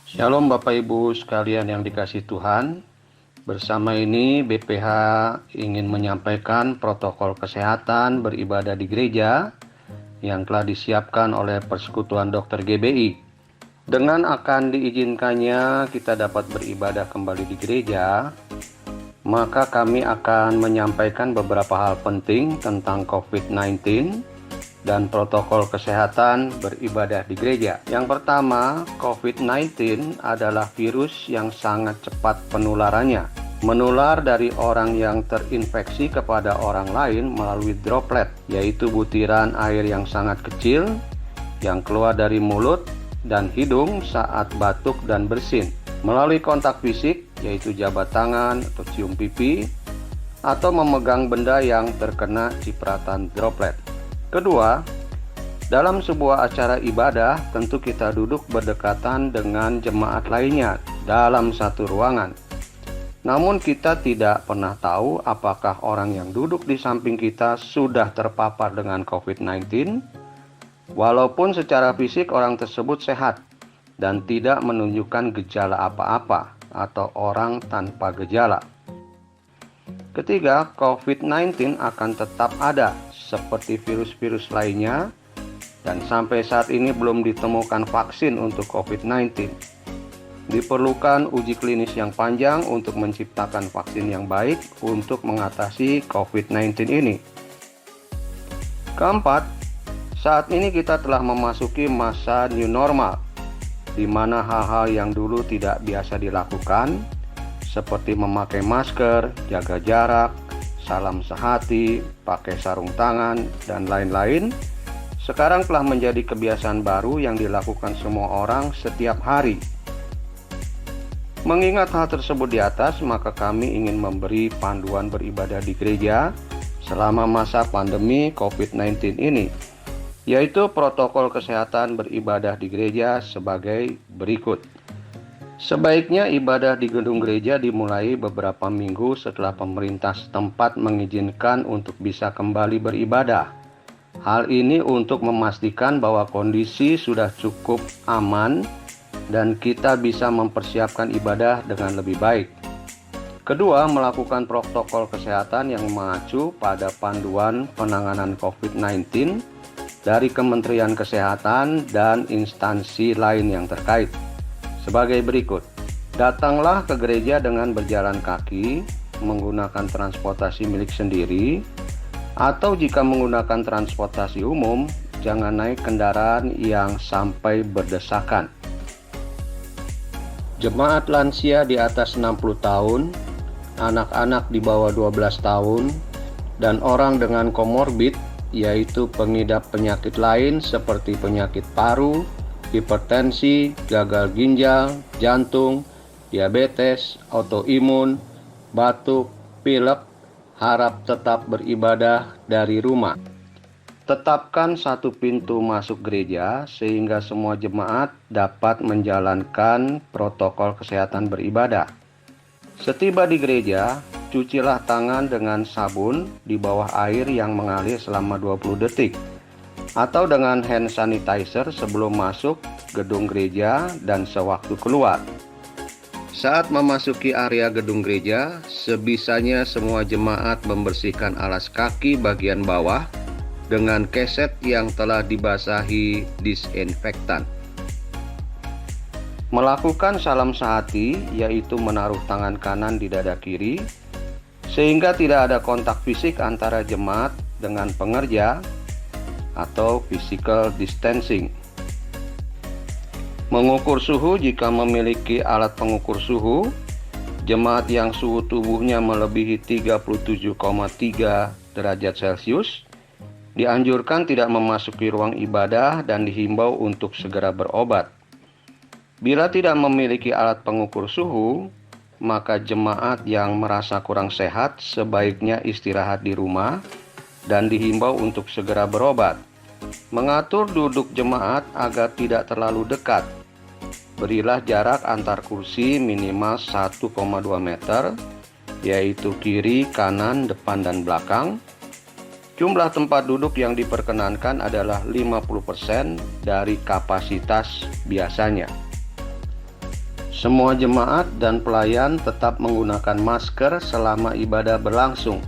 Shalom Bapak Ibu sekalian yang dikasihi Tuhan. Bersama ini BPH ingin menyampaikan protokol kesehatan beribadah di gereja yang telah disiapkan oleh Persekutuan Dokter GBI. Dengan akan diizinkannya kita dapat beribadah kembali di gereja, maka kami akan menyampaikan beberapa hal penting tentang COVID-19 dan protokol kesehatan beribadah di gereja. Yang pertama, COVID-19 adalah virus yang sangat cepat penularannya. Menular dari orang yang terinfeksi kepada orang lain melalui droplet, yaitu butiran air yang sangat kecil yang keluar dari mulut dan hidung saat batuk dan bersin. Melalui kontak fisik, yaitu jabat tangan atau cium pipi, atau memegang benda yang terkena cipratan droplet. Kedua, dalam sebuah acara ibadah, tentu kita duduk berdekatan dengan jemaat lainnya dalam satu ruangan. Namun kita tidak pernah tahu apakah orang yang duduk di samping kita sudah terpapar dengan COVID-19, walaupun secara fisik orang tersebut sehat dan tidak menunjukkan gejala apa-apa atau orang tanpa gejala. Ketiga, COVID-19 akan tetap ada seperti virus-virus lainnya, dan sampai saat ini belum ditemukan vaksin untuk COVID-19. Diperlukan uji klinis yang panjang untuk menciptakan vaksin yang baik untuk mengatasi COVID-19 ini. Keempat, saat ini kita telah memasuki masa new normal, di mana hal-hal yang dulu tidak biasa dilakukan, seperti memakai masker, jaga jarak, salam sehati, pakai sarung tangan, dan lain-lain, sekarang telah menjadi kebiasaan baru yang dilakukan semua orang setiap hari. Mengingat hal tersebut di atas, maka kami ingin memberi panduan beribadah di gereja selama masa pandemi COVID-19 ini, yaitu protokol kesehatan beribadah di gereja sebagai berikut. Sebaiknya ibadah di gedung gereja dimulai beberapa minggu setelah pemerintah setempat mengizinkan untuk bisa kembali beribadah. Hal ini untuk memastikan bahwa kondisi sudah cukup aman dan kita bisa mempersiapkan ibadah dengan lebih baik. Kedua, melakukan protokol kesehatan yang mengacu pada panduan penanganan COVID-19 dari Kementerian Kesehatan dan instansi lain yang terkait. Sebagai berikut, datanglah ke gereja dengan berjalan kaki, menggunakan transportasi milik sendiri, atau jika menggunakan transportasi umum, jangan naik kendaraan yang sampai berdesakan. Jemaat lansia di atas 60 tahun, anak-anak di bawah 12 tahun, dan orang dengan komorbid, yaitu pengidap penyakit lain seperti penyakit paru, hipertensi, gagal ginjal, jantung, diabetes, autoimun, batuk, pilek, harap tetap beribadah dari rumah. Tetapkan satu pintu masuk gereja sehingga semua jemaat dapat menjalankan protokol kesehatan beribadah. Setiba di gereja, cucilah tangan dengan sabun di bawah air yang mengalir selama 20 detik. Atau dengan hand sanitizer sebelum masuk gedung gereja dan sewaktu keluar. Saat memasuki area gedung gereja, sebisanya semua jemaat membersihkan alas kaki bagian bawah dengan keset yang telah dibasahi disinfektan. Melakukan salam sehati, yaitu menaruh tangan kanan di dada kiri, sehingga tidak ada kontak fisik antara jemaat dengan pengerja, atau physical distancing. Mengukur suhu jika memiliki alat pengukur suhu, jemaat yang suhu tubuhnya melebihi 37,3 derajat Celcius dianjurkan tidak memasuki ruang ibadah dan dihimbau untuk segera berobat. Bila tidak memiliki alat pengukur suhu, maka jemaat yang merasa kurang sehat sebaiknya istirahat di rumah dan dihimbau untuk segera berobat. Mengatur duduk jemaat agar tidak terlalu dekat. Berilah jarak antar kursi minimal 1,2 meter, yaitu kiri, kanan, depan, dan belakang. Jumlah tempat duduk yang diperkenankan adalah 50% dari kapasitas biasanya. Semua jemaat dan pelayan tetap menggunakan masker selama ibadah berlangsung,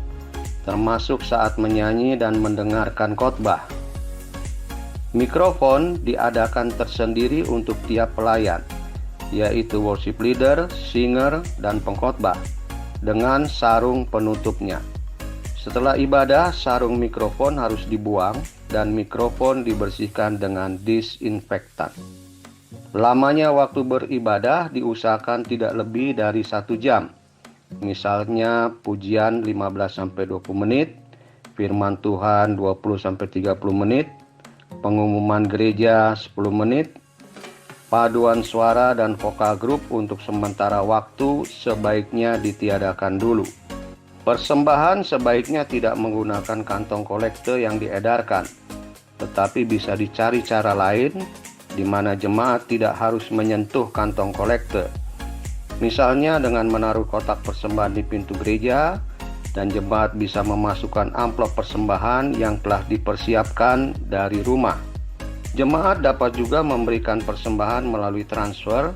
termasuk saat menyanyi dan mendengarkan khotbah. Mikrofon diadakan tersendiri untuk tiap pelayan, yaitu worship leader, singer, dan pengkhotbah, dengan sarung penutupnya. Setelah ibadah, sarung mikrofon harus dibuang dan mikrofon dibersihkan dengan disinfektan. Lamanya waktu beribadah diusahakan tidak lebih dari 1 jam. Misalnya pujian 15-20 menit, firman Tuhan 20-30 menit, pengumuman gereja 10 menit, paduan suara dan vokal grup untuk sementara waktu sebaiknya ditiadakan dulu. Persembahan sebaiknya tidak menggunakan kantong kolekte yang diedarkan, tetapi bisa dicari cara lain di mana jemaat tidak harus menyentuh kantong kolekte. Misalnya dengan menaruh kotak persembahan di pintu gereja, dan jemaat bisa memasukkan amplop persembahan yang telah dipersiapkan dari rumah. Jemaat dapat juga memberikan persembahan melalui transfer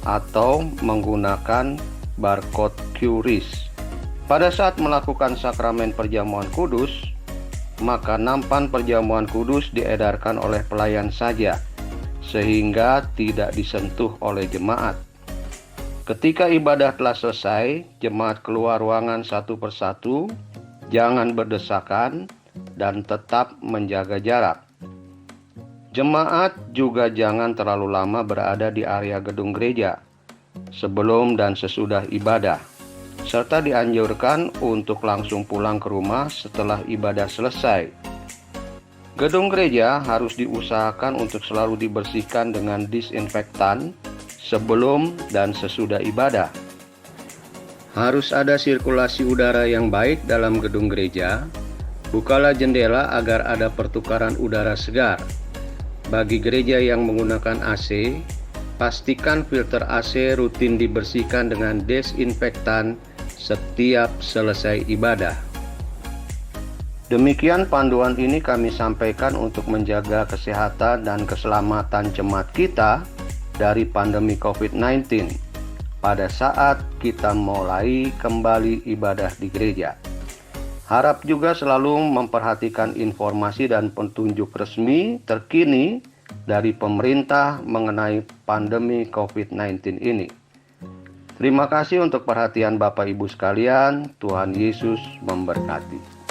atau menggunakan barcode QRIS. Pada saat melakukan sakramen perjamuan kudus, maka nampan perjamuan kudus diedarkan oleh pelayan saja, sehingga tidak disentuh oleh jemaat. Ketika ibadah telah selesai, jemaat keluar ruangan satu persatu, jangan berdesakan, dan tetap menjaga jarak. Jemaat juga jangan terlalu lama berada di area gedung gereja, sebelum dan sesudah ibadah, serta dianjurkan untuk langsung pulang ke rumah setelah ibadah selesai. Gedung gereja harus diusahakan untuk selalu dibersihkan dengan disinfektan sebelum dan sesudah ibadah. Harus ada sirkulasi udara yang baik dalam gedung gereja. Bukalah jendela agar ada pertukaran udara segar. Bagi gereja yang menggunakan AC, pastikan filter AC rutin dibersihkan dengan desinfektan setiap selesai ibadah. Demikian panduan ini kami sampaikan untuk menjaga kesehatan dan keselamatan jemaat kita dari pandemi COVID-19 pada saat kita mulai kembali ibadah di gereja. Harap juga selalu memperhatikan informasi dan petunjuk resmi terkini dari pemerintah mengenai pandemi COVID-19 ini. Terima kasih untuk perhatian Bapak Ibu sekalian. Tuhan Yesus memberkati.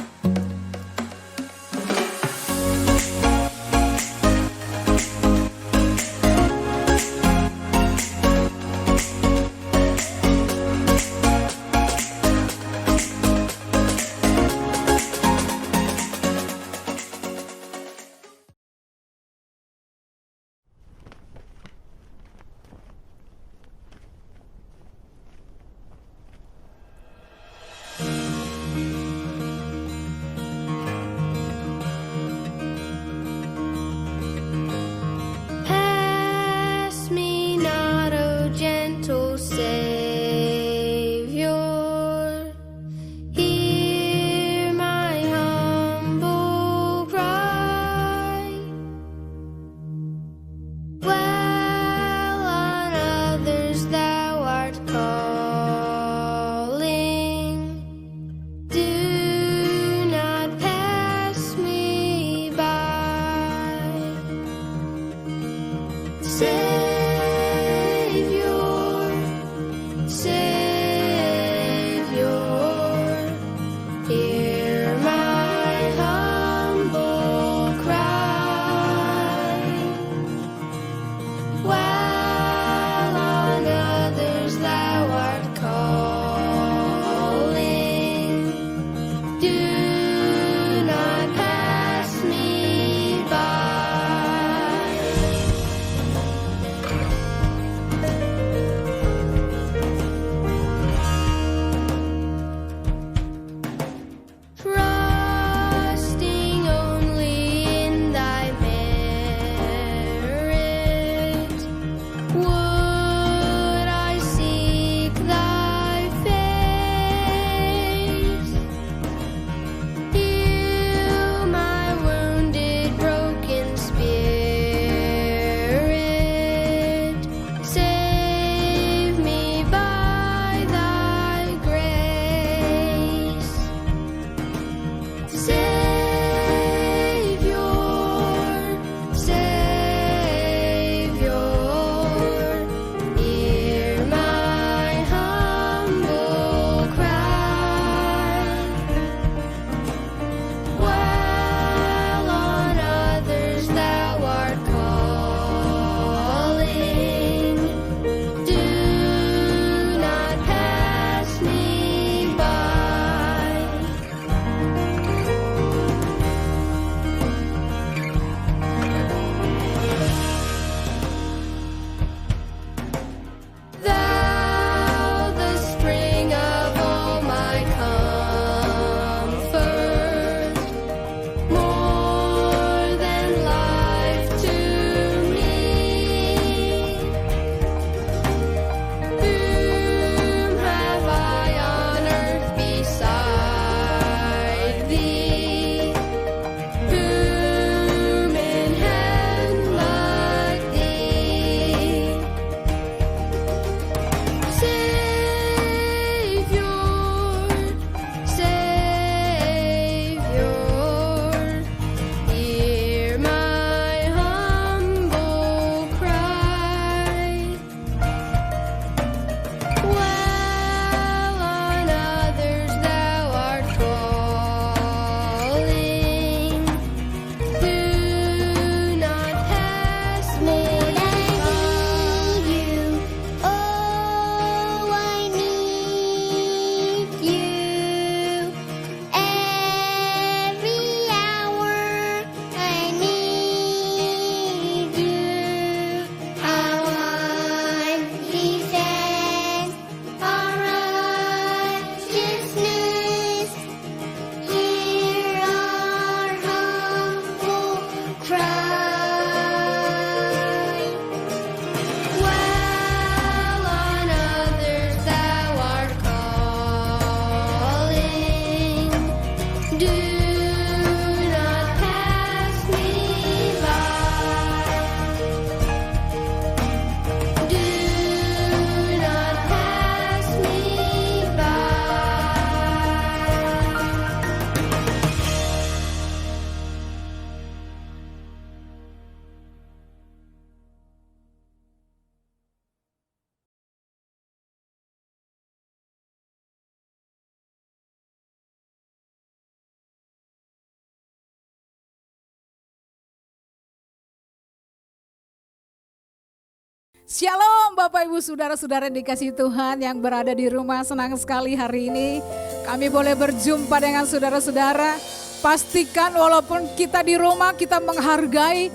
Shalom Bapak Ibu Saudara-saudara dikasih Tuhan yang berada di rumah, senang sekali hari ini kami boleh berjumpa dengan saudara-saudara. Pastikan walaupun kita di rumah kita menghargai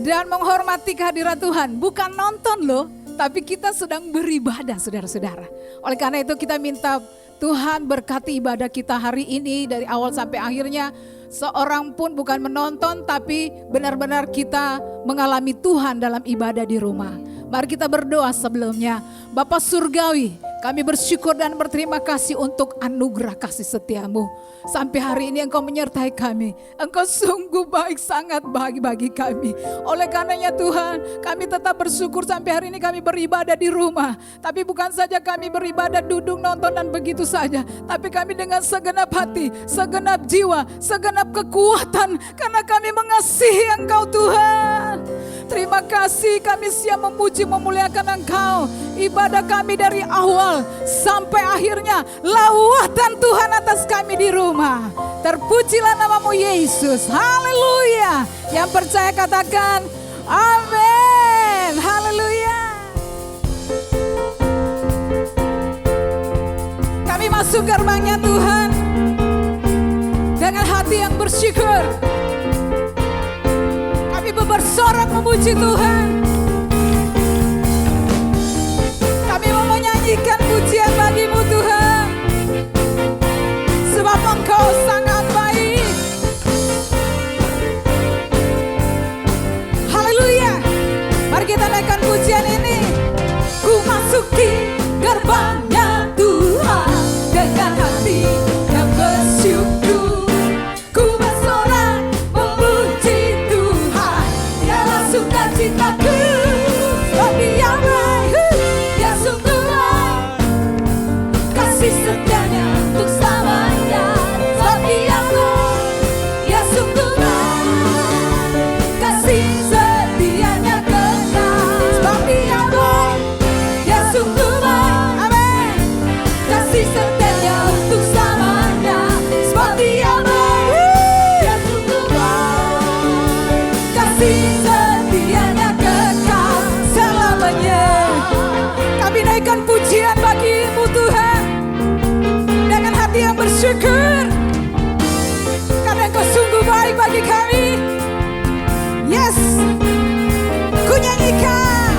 dan menghormati kehadiran Tuhan. Bukan nonton loh, tapi kita sedang beribadah saudara-saudara. Oleh karena itu kita minta Tuhan berkati ibadah kita hari ini dari awal sampai akhirnya. Seorang pun bukan menonton tapi benar-benar kita mengalami Tuhan dalam ibadah di rumah. Mari kita berdoa sebelumnya. Bapa Surgawi, kami bersyukur dan berterima kasih untuk anugerah kasih setiamu. Sampai hari ini Engkau menyertai kami. Engkau sungguh baik, sangat baik bagi kami. Oleh karenanya Tuhan, kami tetap bersyukur sampai hari ini kami beribadah di rumah. Tapi bukan saja kami beribadah duduk nonton dan begitu saja. Tapi kami dengan segenap hati, segenap jiwa, segenap kekuatan. Karena kami mengasihi Engkau Tuhan. Terima kasih, kami siap memuji memuliakan Engkau. Ibadah kami dari awal sampai akhirnya lawatan Tuhan atas kami di rumah. Terpujilah namamu Yesus. Haleluya. Yang percaya katakan amin. Haleluya. Kami masuk gerbangnya Tuhan dengan hati yang bersyukur. Kami bersorak memuji Tuhan. Kami mau menyanyikan pujian bagimu Tuhan. Sebab Engkau sangat baik. Haleluya. Mari kita naikkan pujian ini. Ku masuki gerbangnya Tuhan dengan hati yang bersyukur. Ku bersorak memuji Tuhan. Dialah sukacitaku. Sebab Dia baik. Dia sungguh baik. Kasih setianya untuk selamanya. Sebab Dia baik. Dia sungguh baik. Kasih setianya kekal. Sebab Dia baik. Dia sungguh baik. Amin. Kasih setianya untuk selamanya. Sebab Dia baik. Dia sungguh baik. Kasih setianya kekal selamanya. Kami naikkan pujian bagimu Tuhan dengan hati yang bersyukur karena Engkau sungguh baik bagi kami. Yes, ku nyanyikan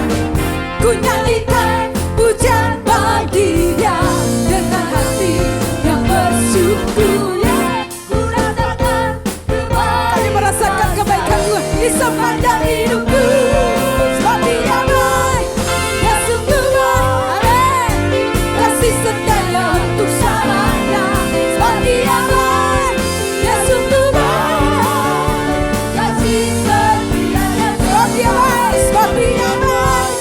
pujian bagi Dia dengan hati yang bersyukur. Ku rasakan kebaikan, kami merasakan kebaikan Tuhan di sepanjang hidupku. Sebab Dia baik, Dia sungguh baik. Amin. Kasih setianya untuk selamanya. Sebab Dia baik, Dia sungguh baik. Kasih setianya. Sebab Dia baik, sebab Dia baik.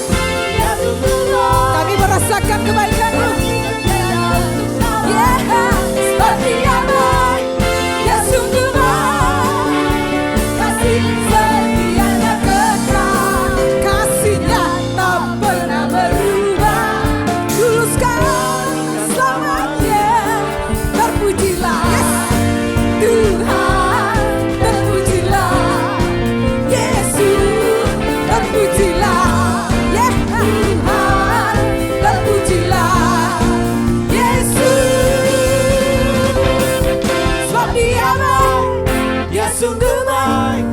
Dia sungguh baik. Kami merasakan kebaikan-Mu. Yeah. Sebab Dia baik, Dia sungguh baik. Kasih setianya kekal. Kasih-Nya tak pernah berubah. Dulu sekarang selamanya. Terpujilah Tuhan, terpujilah Yesus, terpujilah Tuhan, terpujilah Yesus. Sebab Dia baik, Dia sungguh baik.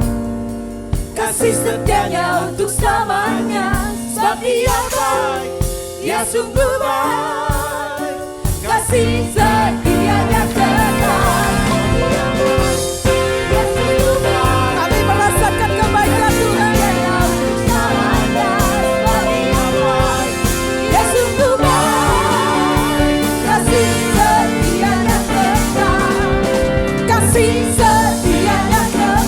Kasih setianya untuk selamanya. Sebab Dia baik, Dia sungguh baik. Kasih setianya kekal. Dia sungguh baik. Kami merasakan kebaikan Tuhan. Sebab Dia baik. Dia sungguh baik. Kasih setianya kekal. Kasih setianya kekal.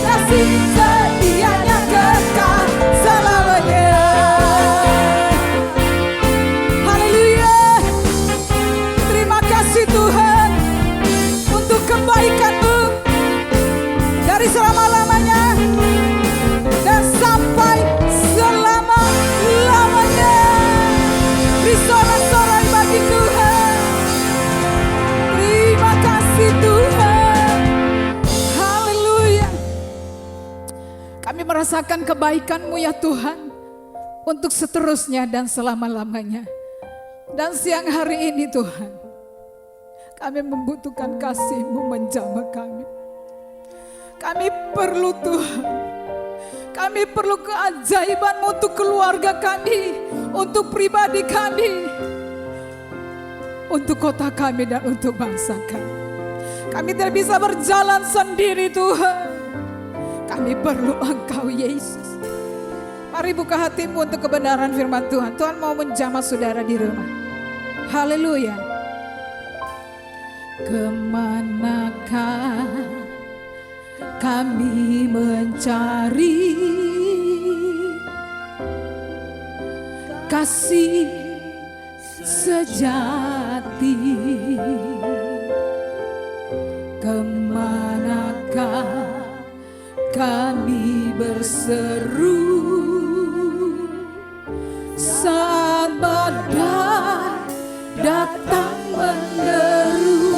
Kasih setianya kekal selamanya. Haleluya. Terima kasih Tuhan untuk kebaikan-Mu dari selama-lamanya dan sampai selama-lamanya. Beri sorak-sorai bagi Tuhan. Terima kasih Tuhan. Haleluya. Kami merasakan kebaikan-Mu ya Tuhan. untuk seterusnya dan selama-lamanya. Dan siang hari ini Tuhan, kami membutuhkan kasih-Mu menjamah kami. Kami perlu Tuhan, kami perlu keajaiban-Mu untuk keluarga kami, untuk pribadi kami, untuk kota kami dan untuk bangsa kami. Kami tidak bisa berjalan sendiri Tuhan. Kami perlu Engkau Yesus. Mari buka hatimu untuk kebenaran firman Tuhan. Tuhan mau menjamah saudara di rumah. Haleluya. Kemanakah kami mencari kasih sejati? Kemanakah kami berseru saat badai datang menderu?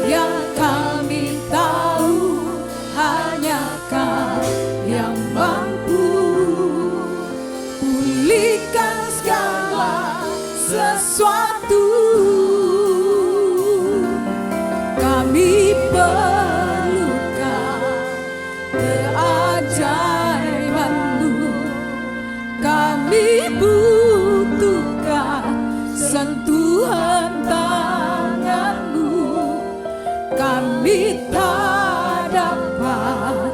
Yang kami tahu hanya Kau yang mampu pulihkan segala sesuatu. Kami perlukan keajaiban-Mu. Kami butuhkan sentuhan tangan-Mu. Kami tak dapat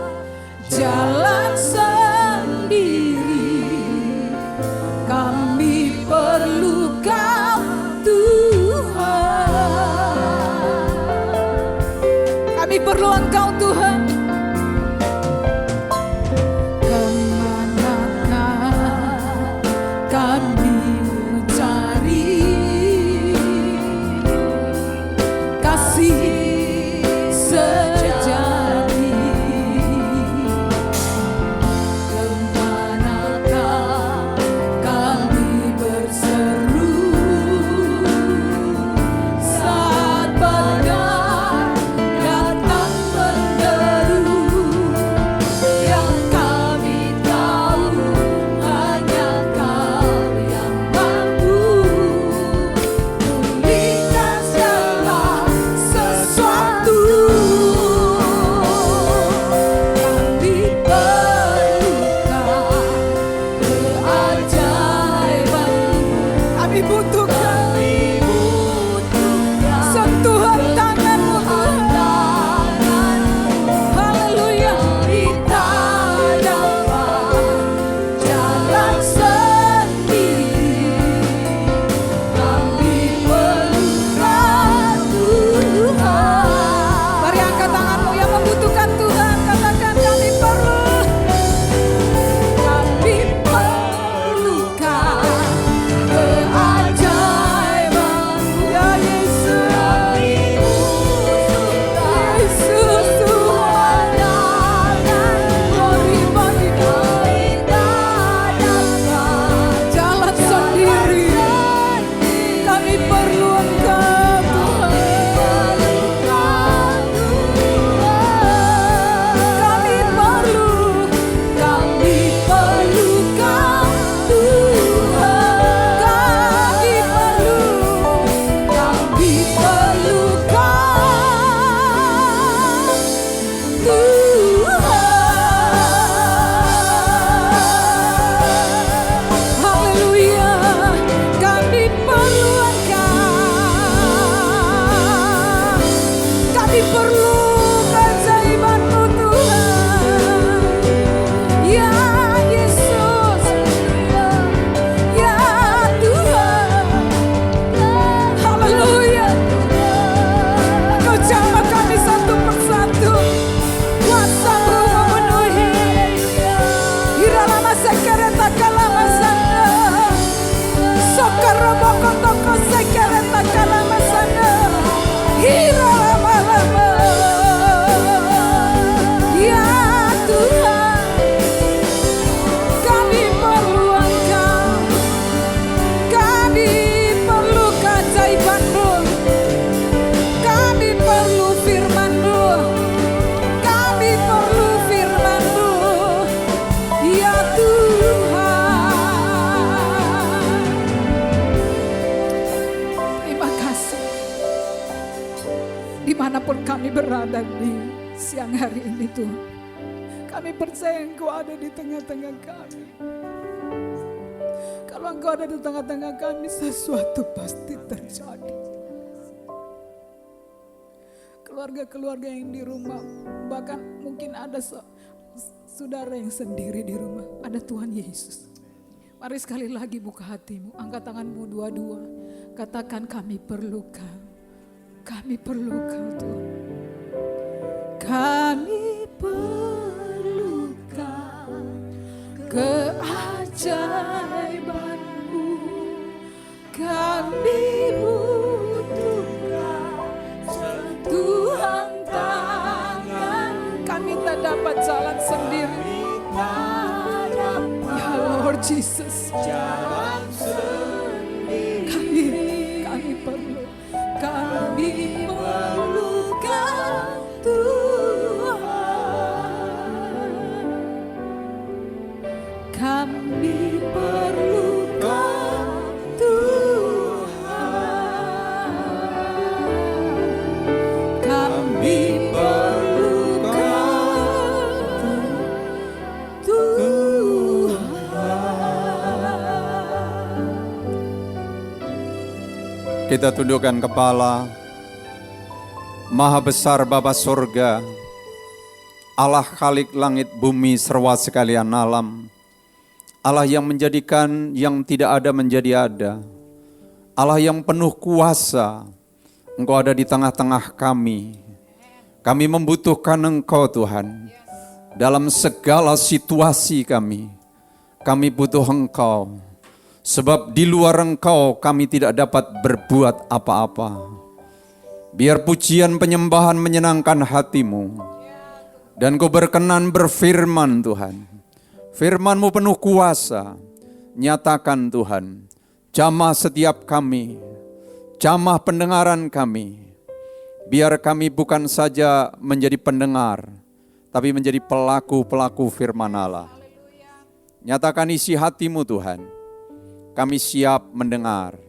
jalan sendiri. Kami perlu Kau Tuhan. berada di siang hari ini Tuhan. Kami percaya Engkau ada di tengah-tengah kami. Kalau Engkau ada di tengah-tengah kami, sesuatu pasti terjadi. Keluarga-keluarga yang di rumah, bahkan mungkin ada saudara yang sendiri di rumah, ada Tuhan Yesus. Mari sekali lagi buka hatimu, angkat tanganmu dua-dua. Katakan kami perlu Kau. Kami perlu Kau Tuhan. Kami perlu Kau, keajaiban-Mu. Kami butuh Kau, sentuhan tangan. Kami tak dapat jalan sendiri. Ya Lord Jesus, jalan sendiri. Kami perlu Kau Tuhan. Kami perlu Kau Tuhan. Kami perlu Kau Tuhan. Kita tundukkan kepala. Maha besar Bapa Surga, Allah Khalik langit bumi serwa sekalian alam, Allah yang menjadikan yang tidak ada menjadi ada, Allah yang penuh kuasa. Engkau ada di tengah-tengah kami. Kami membutuhkan Engkau Tuhan. Dalam segala situasi kami butuh Engkau. Sebab di luar Engkau kami tidak dapat berbuat apa-apa. Biar pujian penyembahan menyenangkan hatimu. Dan Kau berkenan berfirman Tuhan. Firman-Mu penuh kuasa. Nyatakan Tuhan. Jamah setiap kami. Jamah pendengaran kami. Biar kami bukan saja menjadi pendengar, tapi menjadi pelaku-pelaku firman Allah. Nyatakan isi hatimu Tuhan. Kami siap mendengar.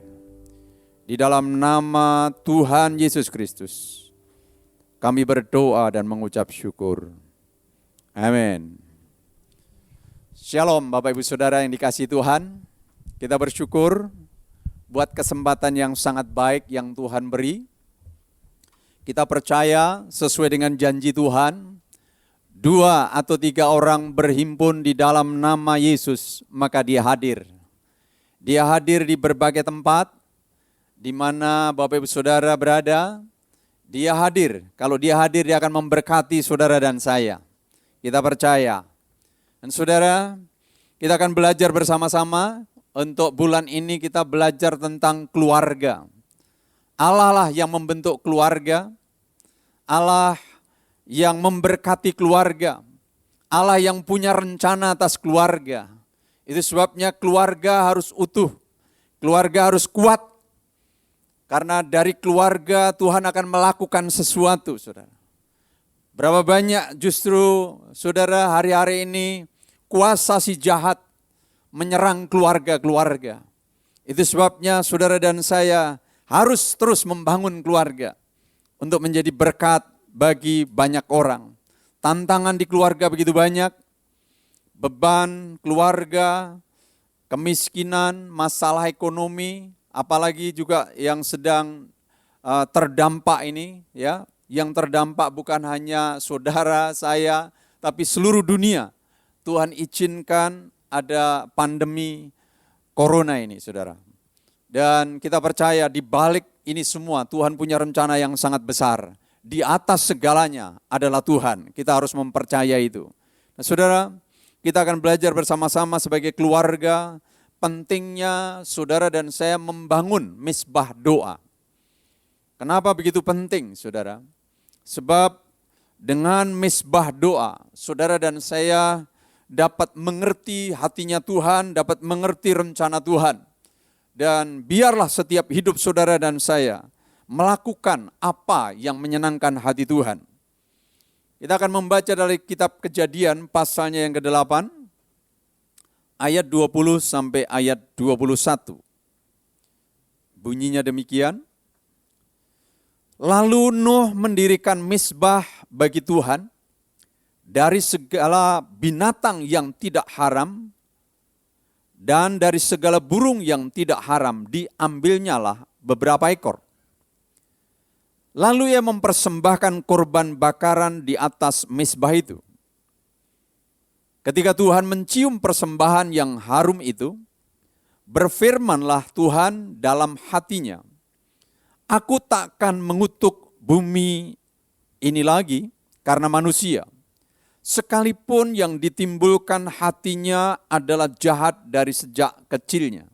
Di dalam nama Tuhan Yesus Kristus, kami berdoa dan mengucap syukur. Amin. Shalom Bapak Ibu Saudara yang dikasihi Tuhan. Kita bersyukur buat kesempatan yang sangat baik yang Tuhan beri. Kita percaya sesuai dengan janji Tuhan, 2 atau 3 orang berhimpun di dalam nama Yesus, maka Dia hadir. Dia hadir di berbagai tempat, di mana Bapak Ibu Saudara berada, Dia hadir. Kalau Dia hadir, Dia akan memberkati saudara dan saya. Kita percaya. Dan saudara, kita akan belajar bersama-sama. Untuk bulan ini kita belajar tentang keluarga. Allah lah yang membentuk keluarga. Allah yang memberkati keluarga. Allah yang punya rencana atas keluarga. Itu sebabnya keluarga harus utuh. Keluarga harus kuat. Karena dari keluarga Tuhan akan melakukan sesuatu, saudara. Berapa banyak justru saudara hari-hari ini kuasa si jahat menyerang keluarga-keluarga. Itu sebabnya saudara dan saya harus terus membangun keluarga untuk menjadi berkat bagi banyak orang. Tantangan di keluarga begitu banyak, beban keluarga, kemiskinan, masalah ekonomi, apalagi juga yang sedang terdampak ini, ya, yang terdampak bukan hanya saudara saya, tapi seluruh dunia. Tuhan izinkan ada pandemi corona ini, saudara. Dan kita percaya di balik ini semua Tuhan punya rencana yang sangat besar. Di atas segalanya adalah Tuhan. Kita harus mempercayai itu. Nah, saudara, kita akan belajar bersama-sama sebagai keluarga. Pentingnya saudara dan saya membangun misbah doa. Kenapa begitu penting, saudara? Sebab dengan misbah doa, saudara dan saya dapat mengerti hatinya Tuhan, dapat mengerti rencana Tuhan. Dan biarlah setiap hidup saudara dan saya melakukan apa yang menyenangkan hati Tuhan. Kita akan membaca dari kitab Kejadian pasalnya yang ke-8. Ayat 20 sampai ayat 21. Bunyinya demikian. Lalu Nuh mendirikan mezbah bagi Tuhan dari segala binatang yang tidak haram dan dari segala burung yang tidak haram diambilnyalah beberapa ekor. Lalu ia mempersembahkan korban bakaran di atas mezbah itu. Ketika Tuhan mencium persembahan yang harum itu, berfirmanlah Tuhan dalam hatinya, "Aku takkan mengutuk bumi ini lagi karena manusia, sekalipun yang ditimbulkan hatinya adalah jahat dari sejak kecilnya.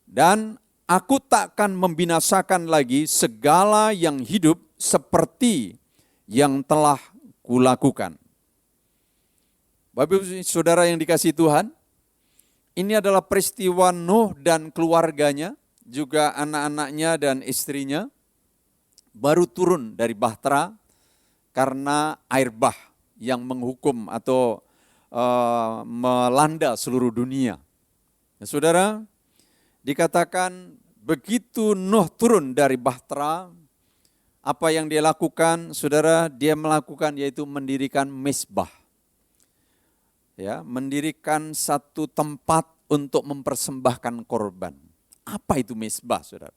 Dan aku takkan membinasakan lagi segala yang hidup seperti yang telah kulakukan." Bapak Ibu Saudara yang dikasihi Tuhan, ini adalah peristiwa Nuh dan keluarganya, juga anak-anaknya dan istrinya, baru turun dari bahtera karena air bah yang menghukum atau melanda seluruh dunia. Ya, Saudara, dikatakan begitu Nuh turun dari bahtera, apa yang dia lakukan, Saudara, dia melakukan yaitu mendirikan mezbah. Ya, mendirikan satu tempat untuk mempersembahkan korban. Apa itu mezbah, Saudara?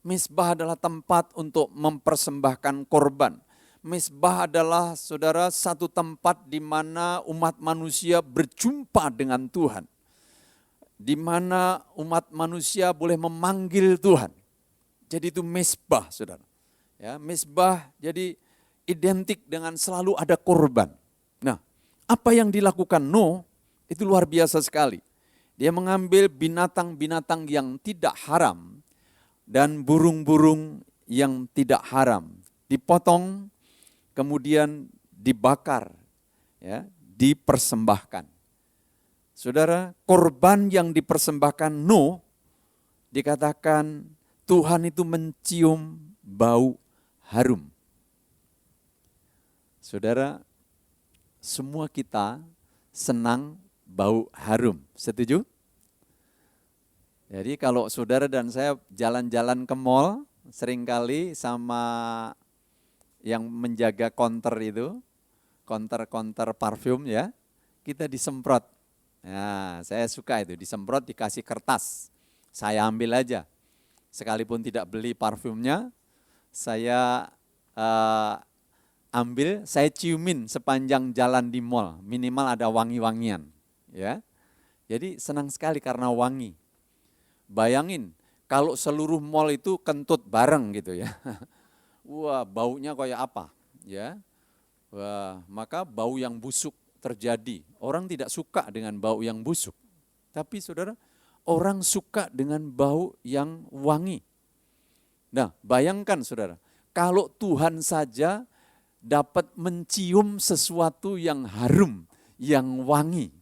Mezbah adalah tempat untuk mempersembahkan korban. Mezbah adalah, Saudara, satu tempat di mana umat manusia berjumpa dengan Tuhan. Di mana umat manusia boleh memanggil Tuhan. Jadi itu mezbah, Saudara. Ya, mezbah jadi identik dengan selalu ada korban. Nah, apa yang dilakukan Nuh itu luar biasa sekali. Dia mengambil binatang-binatang yang tidak haram dan burung-burung yang tidak haram. Dipotong, kemudian dibakar, ya, dipersembahkan. Saudara, korban yang dipersembahkan Nuh, dikatakan Tuhan itu mencium bau harum. Saudara, semua kita senang bau harum, setuju? Jadi kalau saudara dan saya jalan-jalan ke mall, seringkali sama yang menjaga counter itu, counter parfum ya, kita disemprot. Nah, saya suka itu, disemprot dikasih kertas, saya ambil aja. Sekalipun tidak beli parfumnya, saya ambil, saya ciumin sepanjang jalan di mall, minimal ada wangi-wangian, ya. Jadi senang sekali karena wangi. Bayangin kalau seluruh mall itu kentut bareng gitu ya. Wah, baunya kayak apa, ya. Wah, maka bau yang busuk terjadi. Orang tidak suka dengan bau yang busuk. Tapi Saudara, orang suka dengan bau yang wangi. Nah, bayangkan Saudara, kalau Tuhan saja dapat mencium sesuatu yang harum, yang wangi.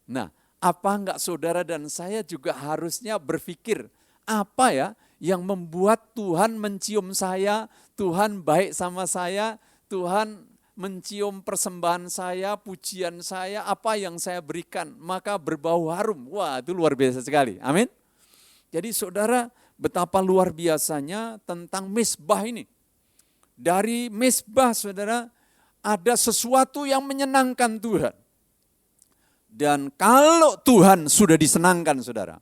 Nah, apa enggak saudara dan saya juga harusnya berpikir, apa ya yang membuat Tuhan mencium saya, Tuhan baik sama saya, Tuhan mencium persembahan saya, pujian saya, apa yang saya berikan, maka berbau harum. Wah, itu luar biasa sekali. Amin. Jadi saudara, betapa luar biasanya tentang mezbah ini. Dari mezbah saudara, ada sesuatu yang menyenangkan Tuhan. Dan kalau Tuhan sudah disenangkan saudara,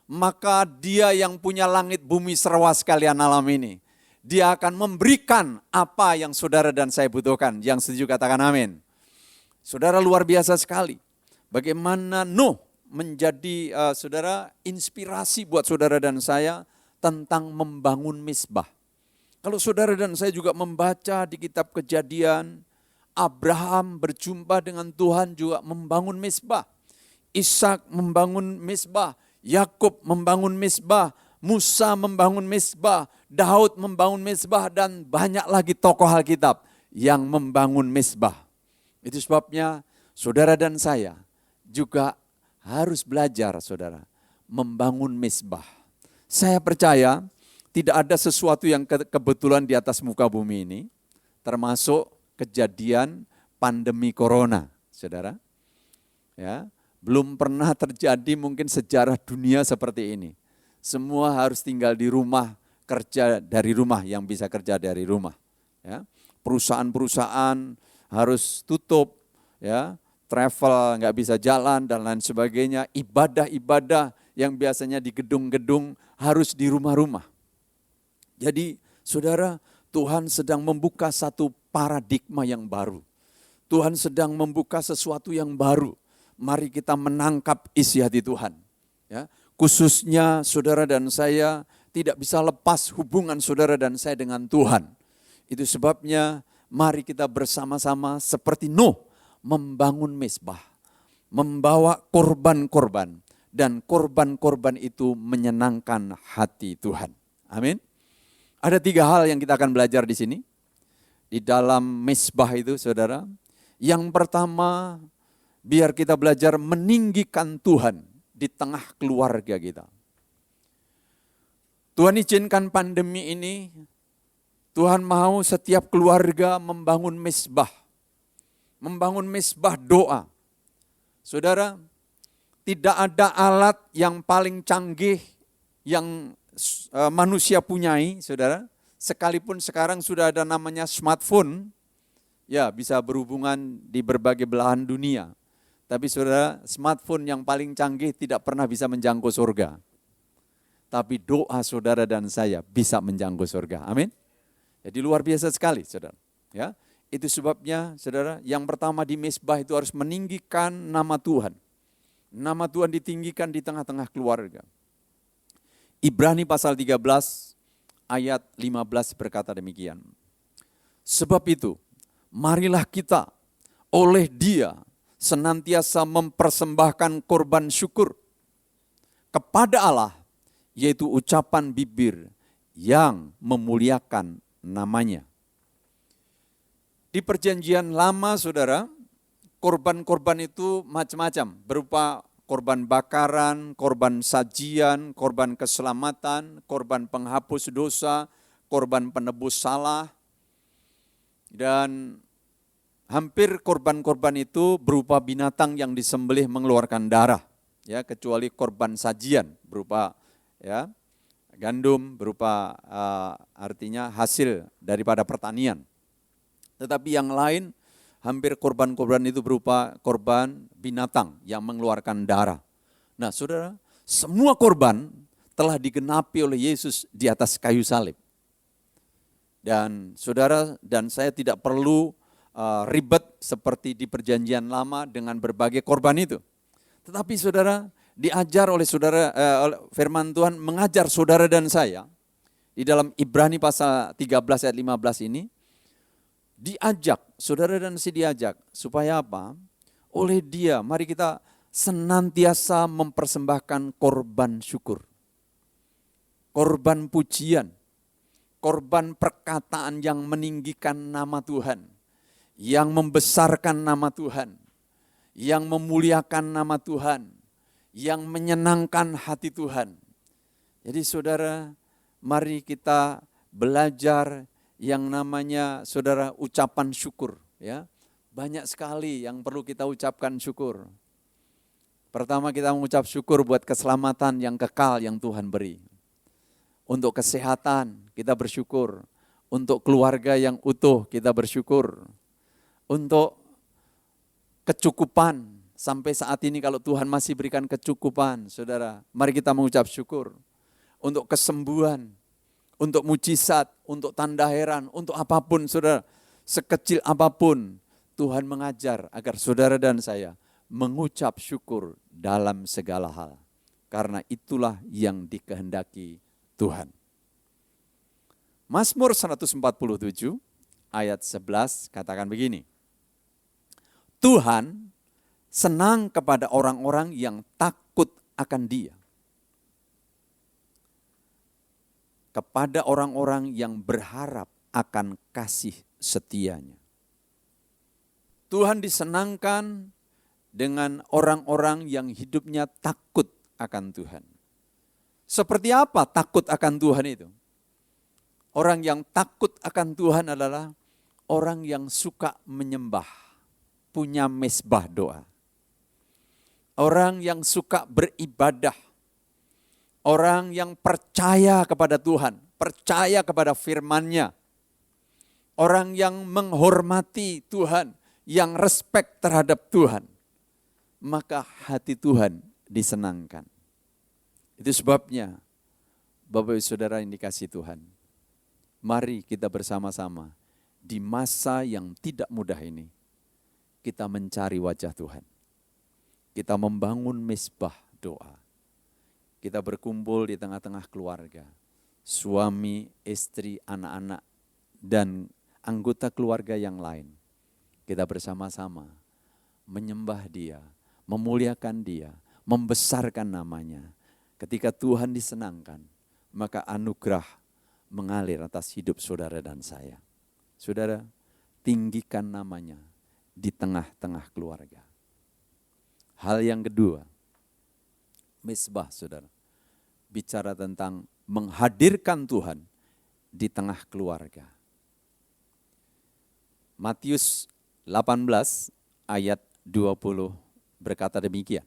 maka Dia yang punya langit bumi serwa sekalian alam ini, Dia akan memberikan apa yang saudara dan saya butuhkan. Yang setuju katakan amin. Saudara, luar biasa sekali. Bagaimana Nuh menjadi saudara inspirasi buat saudara dan saya tentang membangun mezbah. Kalau saudara dan saya juga membaca di kitab Kejadian, Abraham berjumpa dengan Tuhan juga membangun mezbah. Ishak membangun mezbah, Yakub membangun mezbah, Musa membangun mezbah, Daud membangun mezbah, dan banyak lagi tokoh Alkitab yang membangun mezbah. Itu sebabnya saudara dan saya juga harus belajar saudara membangun mezbah. Saya percaya tidak ada sesuatu yang kebetulan di atas muka bumi ini, termasuk kejadian pandemi corona, saudara. Ya, belum pernah terjadi mungkin sejarah dunia seperti ini. Semua harus tinggal di rumah kerja dari rumah yang bisa kerja dari rumah. Ya. Perusahaan-perusahaan harus tutup, ya, travel nggak bisa jalan dan lain sebagainya. Ibadah-ibadah yang biasanya di gedung-gedung harus di rumah-rumah. Jadi saudara, Tuhan sedang membuka satu paradigma yang baru. Tuhan sedang membuka sesuatu yang baru. Mari kita menangkap isi hati Tuhan. Ya, khususnya saudara dan saya tidak bisa lepas hubungan saudara dan saya dengan Tuhan. Itu sebabnya mari kita bersama-sama seperti Nuh membangun mezbah, membawa korban-korban, dan korban-korban itu menyenangkan hati Tuhan. Amin. Ada 3 hal yang kita akan belajar di sini. Di dalam mezbah itu saudara. Yang pertama, biar kita belajar meninggikan Tuhan di tengah keluarga kita. Tuhan izinkan pandemi ini, Tuhan mau setiap keluarga membangun mezbah. Membangun mezbah doa. Saudara, tidak ada alat yang paling canggih yang manusia punyai, saudara. Sekalipun sekarang sudah ada namanya smartphone, ya bisa berhubungan di berbagai belahan dunia. Tapi saudara, smartphone yang paling canggih tidak pernah bisa menjangkau surga. Tapi doa saudara dan saya bisa menjangkau surga. Amin. Jadi luar biasa sekali, saudara. Ya, itu sebabnya, saudara, yang pertama di mezbah itu harus meninggikan nama Tuhan. Nama Tuhan ditinggikan di tengah-tengah keluarga. Ibrani pasal 13 ayat 15 berkata demikian. Sebab itu, marilah kita oleh Dia senantiasa mempersembahkan korban syukur kepada Allah, yaitu ucapan bibir yang memuliakan namanya. Di perjanjian lama, saudara, korban-korban itu macam-macam, berupa korban bakaran, korban sajian, korban keselamatan, korban penghapus dosa, korban penebus salah, dan hampir korban-korban itu berupa binatang yang disembelih mengeluarkan darah, ya, kecuali korban sajian berupa, ya, gandum, berupa artinya hasil daripada pertanian. Tetapi yang lain hampir korban-korban itu berupa korban binatang yang mengeluarkan darah. Nah, saudara, semua korban telah digenapi oleh Yesus di atas kayu salib. Dan saudara dan saya tidak perlu ribet seperti di perjanjian lama dengan berbagai korban itu. Tetapi saudara, diajar oleh saudara, firman Tuhan mengajar saudara dan saya, di dalam Ibrani pasal 13 ayat 15 ini, diajak, saudara dan saya diajak, supaya apa? Oleh Dia, mari kita senantiasa mempersembahkan korban syukur. Korban pujian, korban perkataan yang meninggikan nama Tuhan, yang membesarkan nama Tuhan, yang memuliakan nama Tuhan, yang menyenangkan hati Tuhan. Jadi saudara, mari kita belajar yang namanya saudara ucapan syukur, ya. Banyak sekali yang perlu kita ucapkan syukur. Pertama, kita mengucap syukur buat keselamatan yang kekal yang Tuhan beri. Untuk kesehatan kita bersyukur, untuk keluarga yang utuh kita bersyukur. Untuk kecukupan, sampai saat ini kalau Tuhan masih berikan kecukupan, saudara, mari kita mengucap syukur. Untuk kesembuhan, untuk mujizat, untuk tanda heran, untuk apapun saudara, sekecil apapun, Tuhan mengajar agar saudara dan saya mengucap syukur dalam segala hal. Karena itulah yang dikehendaki Tuhan. Mazmur 147 ayat 11 katakan begini. Tuhan senang kepada orang-orang yang takut akan Dia. Kepada orang-orang yang berharap akan kasih setianya. Tuhan disenangkan dengan orang-orang yang hidupnya takut akan Tuhan. Seperti apa takut akan Tuhan itu? Orang yang takut akan Tuhan adalah orang yang suka menyembah, punya mezbah doa. Orang yang suka beribadah. Orang yang percaya kepada Tuhan. percaya kepada firman-Nya, orang yang menghormati Tuhan, yang respect terhadap Tuhan, maka hati Tuhan disenangkan. Itu sebabnya, Bapak Ibu Saudara yang dikasihi Tuhan, mari kita bersama-sama di masa yang tidak mudah ini, kita mencari wajah Tuhan. Kita membangun mezbah doa. Kita berkumpul di tengah-tengah keluarga, suami, istri, anak-anak, dan anggota keluarga yang lain. Kita bersama-sama menyembah Dia, memuliakan Dia, membesarkan namanya. Ketika Tuhan disenangkan, maka anugerah mengalir atas hidup saudara dan saya. Saudara, tinggikan namanya di tengah-tengah keluarga. Hal yang kedua, mezbah saudara, bicara tentang menghadirkan Tuhan di tengah keluarga. Matius 18 ayat 20 berkata demikian.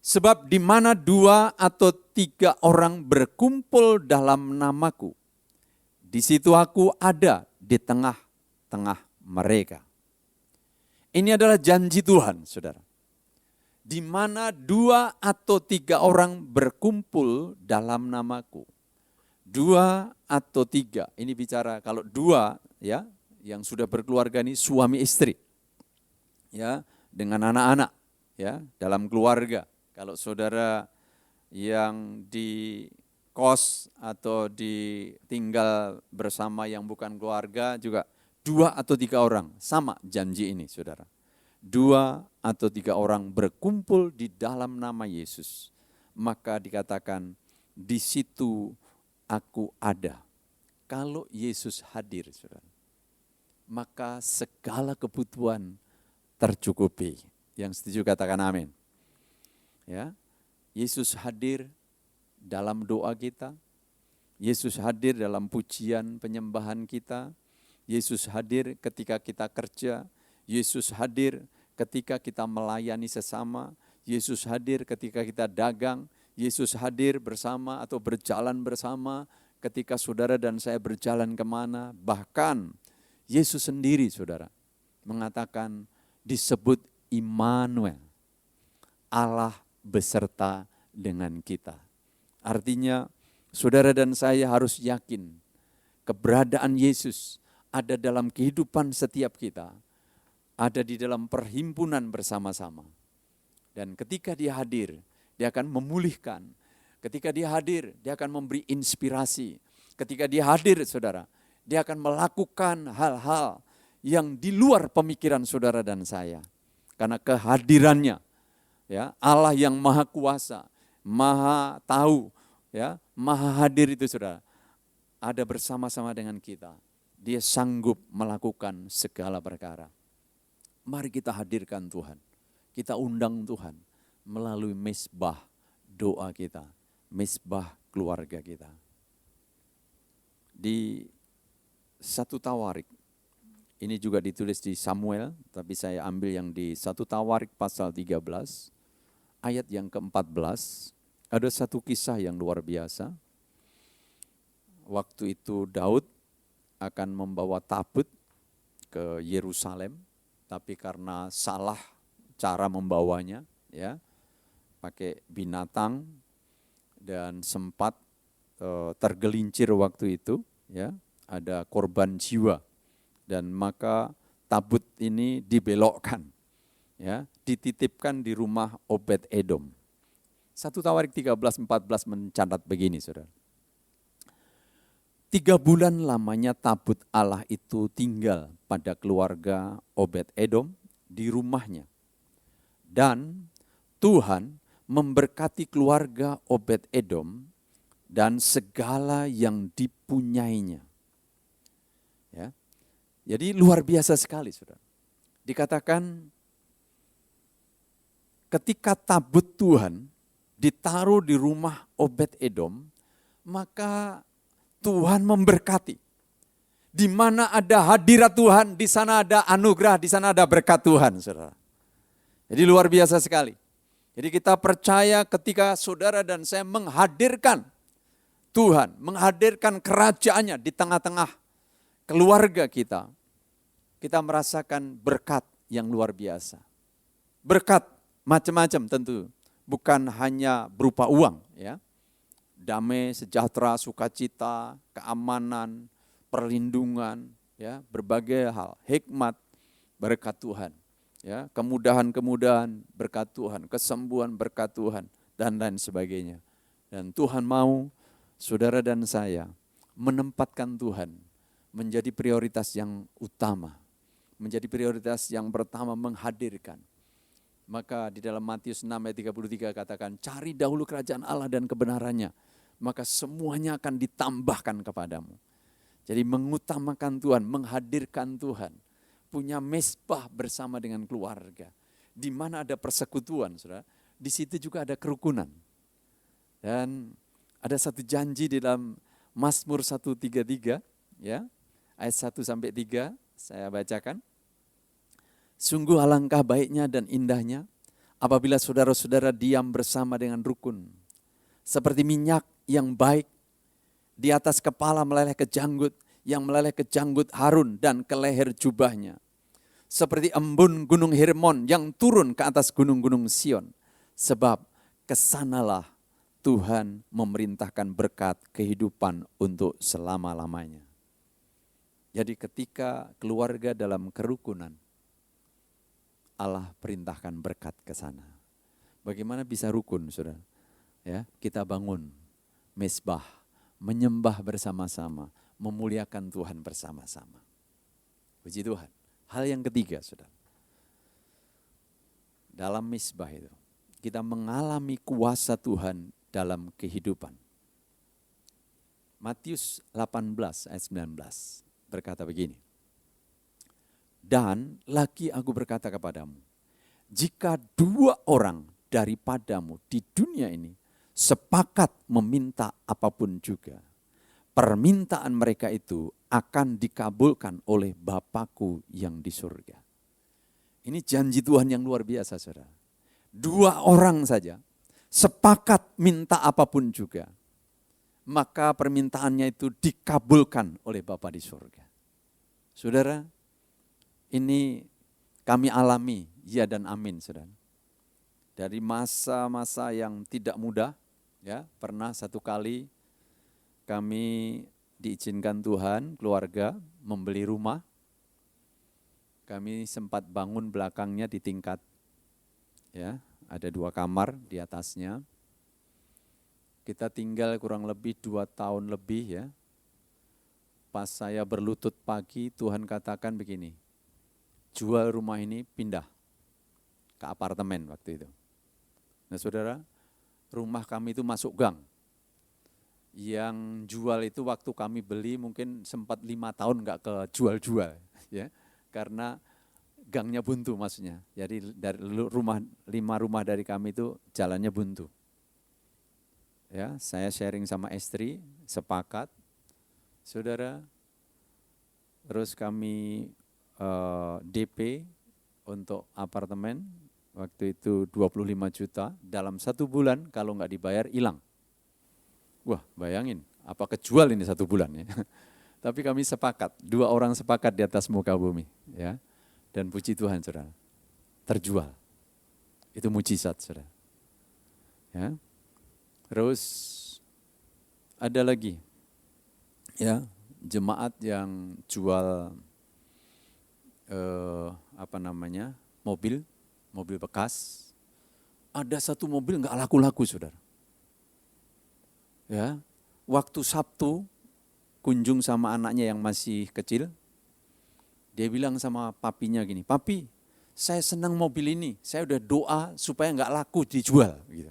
Sebab di mana 2 atau 3 orang berkumpul dalam namaku, di situ aku ada di tengah-tengah mereka. Ini adalah janji Tuhan, saudara. Di mana 2 atau 3 orang berkumpul dalam namaku. 2 atau 3, ini bicara kalau 2 ya, yang sudah berkeluarga ini suami istri. Ya, dengan anak-anak ya, dalam keluarga. Kalau saudara yang di kos atau ditinggal bersama yang bukan keluarga juga 2 atau 3 orang, sama janji ini saudara. 2 atau 3 orang berkumpul di dalam nama Yesus, maka dikatakan di situ aku ada. Kalau Yesus hadir saudara, maka segala kebutuhan tercukupi. Yang setuju katakan amin. Ya, Yesus hadir dalam doa kita, Yesus hadir dalam pujian penyembahan kita, Yesus hadir ketika kita kerja, Yesus hadir ketika kita melayani sesama, Yesus hadir ketika kita dagang, Yesus hadir bersama atau berjalan bersama ketika saudara dan saya berjalan kemana. Bahkan Yesus sendiri saudara mengatakan disebut Immanuel, Allah beserta dengan kita. Artinya saudara dan saya harus yakin keberadaan Yesus ada dalam kehidupan setiap kita, ada di dalam perhimpunan bersama-sama. Dan ketika Dia hadir, Dia akan memulihkan. Ketika Dia hadir, Dia akan memberi inspirasi. Ketika Dia hadir, saudara, Dia akan melakukan hal-hal yang di luar pemikiran saudara dan saya. Karena kehadirannya, ya, Allah yang maha kuasa, maha tahu, ya, maha hadir itu saudara, ada bersama-sama dengan kita. Dia sanggup melakukan segala perkara. Mari kita hadirkan Tuhan. Kita undang Tuhan melalui mezbah doa kita, mezbah keluarga kita. Di 1 Tawarik, ini juga ditulis di Samuel, tapi saya ambil yang di 1 Tawarik pasal 13, ayat yang ke-14, ada satu kisah yang luar biasa. Waktu itu Daud akan membawa tabut ke Yerusalem, tapi karena salah cara membawanya, ya, pakai binatang dan sempat tergelincir waktu itu, ya, ada korban jiwa dan maka tabut ini dibelokkan, ya, dititipkan di rumah Obed Edom. 1 Tawarik 13:14 mencatat begini, saudara. 3 bulan lamanya tabut Allah itu tinggal pada keluarga Obed Edom di rumahnya. Dan Tuhan memberkati keluarga Obed Edom dan segala yang dipunyainya. Ya. Jadi luar biasa sekali, saudara. Dikatakan ketika tabut Tuhan ditaruh di rumah Obed Edom, maka Tuhan memberkati. Di mana ada hadirat Tuhan, di sana ada anugerah, di sana ada berkat Tuhan, saudara. Jadi luar biasa sekali. Jadi kita percaya ketika saudara dan saya menghadirkan Tuhan menghadirkan kerajaannya di tengah-tengah keluarga kita, kita merasakan berkat yang luar biasa. Berkat macam-macam tentu, bukan hanya berupa uang, ya. Damai, sejahtera, sukacita, keamanan, perlindungan, ya, berbagai hal, hikmat, berkat Tuhan, ya, kemudahan-kemudahan berkat Tuhan, kesembuhan berkat Tuhan, dan lain sebagainya. Dan Tuhan mau saudara dan saya menempatkan Tuhan menjadi prioritas yang utama, menjadi prioritas yang pertama menghadirkan. Maka di dalam Matius 6 ayat 33 katakan, cari dahulu kerajaan Allah dan kebenarannya, maka semuanya akan ditambahkan kepadamu. Jadi mengutamakan Tuhan, menghadirkan Tuhan, punya mesbah bersama dengan keluarga. Di mana ada persekutuan, saudara, di situ juga ada kerukunan. Dan ada satu janji di dalam Mazmur 133, ya, ayat 1 sampai 3, saya bacakan. Sungguh alangkah baiknya dan indahnya apabila saudara-saudara diam bersama dengan rukun. Seperti minyak yang baik di atas kepala meleleh ke janggut, yang meleleh ke janggut Harun dan ke leher jubahnya. Seperti embun gunung Hermon yang turun ke atas gunung-gunung Sion. Sebab kesanalah Tuhan memerintahkan berkat kehidupan untuk selama-lamanya. Jadi ketika keluarga dalam kerukunan, Allah perintahkan berkat ke sana. Bagaimana bisa rukun, saudara? Ya, kita bangun mesbah, menyembah bersama-sama, memuliakan Tuhan bersama-sama. Puji Tuhan. Hal yang ketiga, saudara. Dalam mesbah itu, kita mengalami kuasa Tuhan dalam kehidupan. Matius 18 ayat 19 berkata begini. Dan lagi aku berkata kepadamu, jika 2 orang daripadamu di dunia ini sepakat meminta apapun juga, permintaan mereka itu akan dikabulkan oleh Bapakku yang di surga. Ini janji Tuhan yang luar biasa, saudara. 2 orang saja sepakat minta apapun juga, maka permintaannya itu dikabulkan oleh Bapa di surga. Saudara, ini kami alami, ya dan amin, saudara. Dari masa-masa yang tidak mudah, ya, pernah satu kali kami diizinkan Tuhan, keluarga, membeli rumah. Kami sempat bangun belakangnya di tingkat, ya, ada 2 kamar di atasnya. Kita tinggal kurang lebih 2 tahun lebih, ya. Pas saya berlutut pagi, Tuhan katakan begini, jual rumah ini, pindah ke apartemen waktu itu. Nah saudara, rumah kami itu masuk gang. Yang jual itu waktu kami beli mungkin sempat 5 tahun nggak kejual-jual, ya, karena gangnya buntu maksudnya. Jadi dari 5 rumah dari kami itu jalannya buntu. Ya, saya sharing sama istri, sepakat, saudara. Terus kami DP untuk apartemen, waktu itu 25 juta, dalam 1 bulan kalau nggak dibayar hilang. Wah, bayangin, apa kejual ini 1 bulan ya. Tapi kami sepakat, 2 orang sepakat di atas muka bumi, ya. Dan puji Tuhan, saudara, terjual. Itu mujizat, saudara. Ya. Terus ada lagi, ya, jemaat yang jual mobil bekas. Ada 1 mobil nggak laku-laku, saudara. Ya, waktu Sabtu kunjung sama anaknya yang masih kecil, dia bilang sama papinya gini, papi, saya senang mobil ini, saya udah doa supaya nggak laku dijual. Gitu.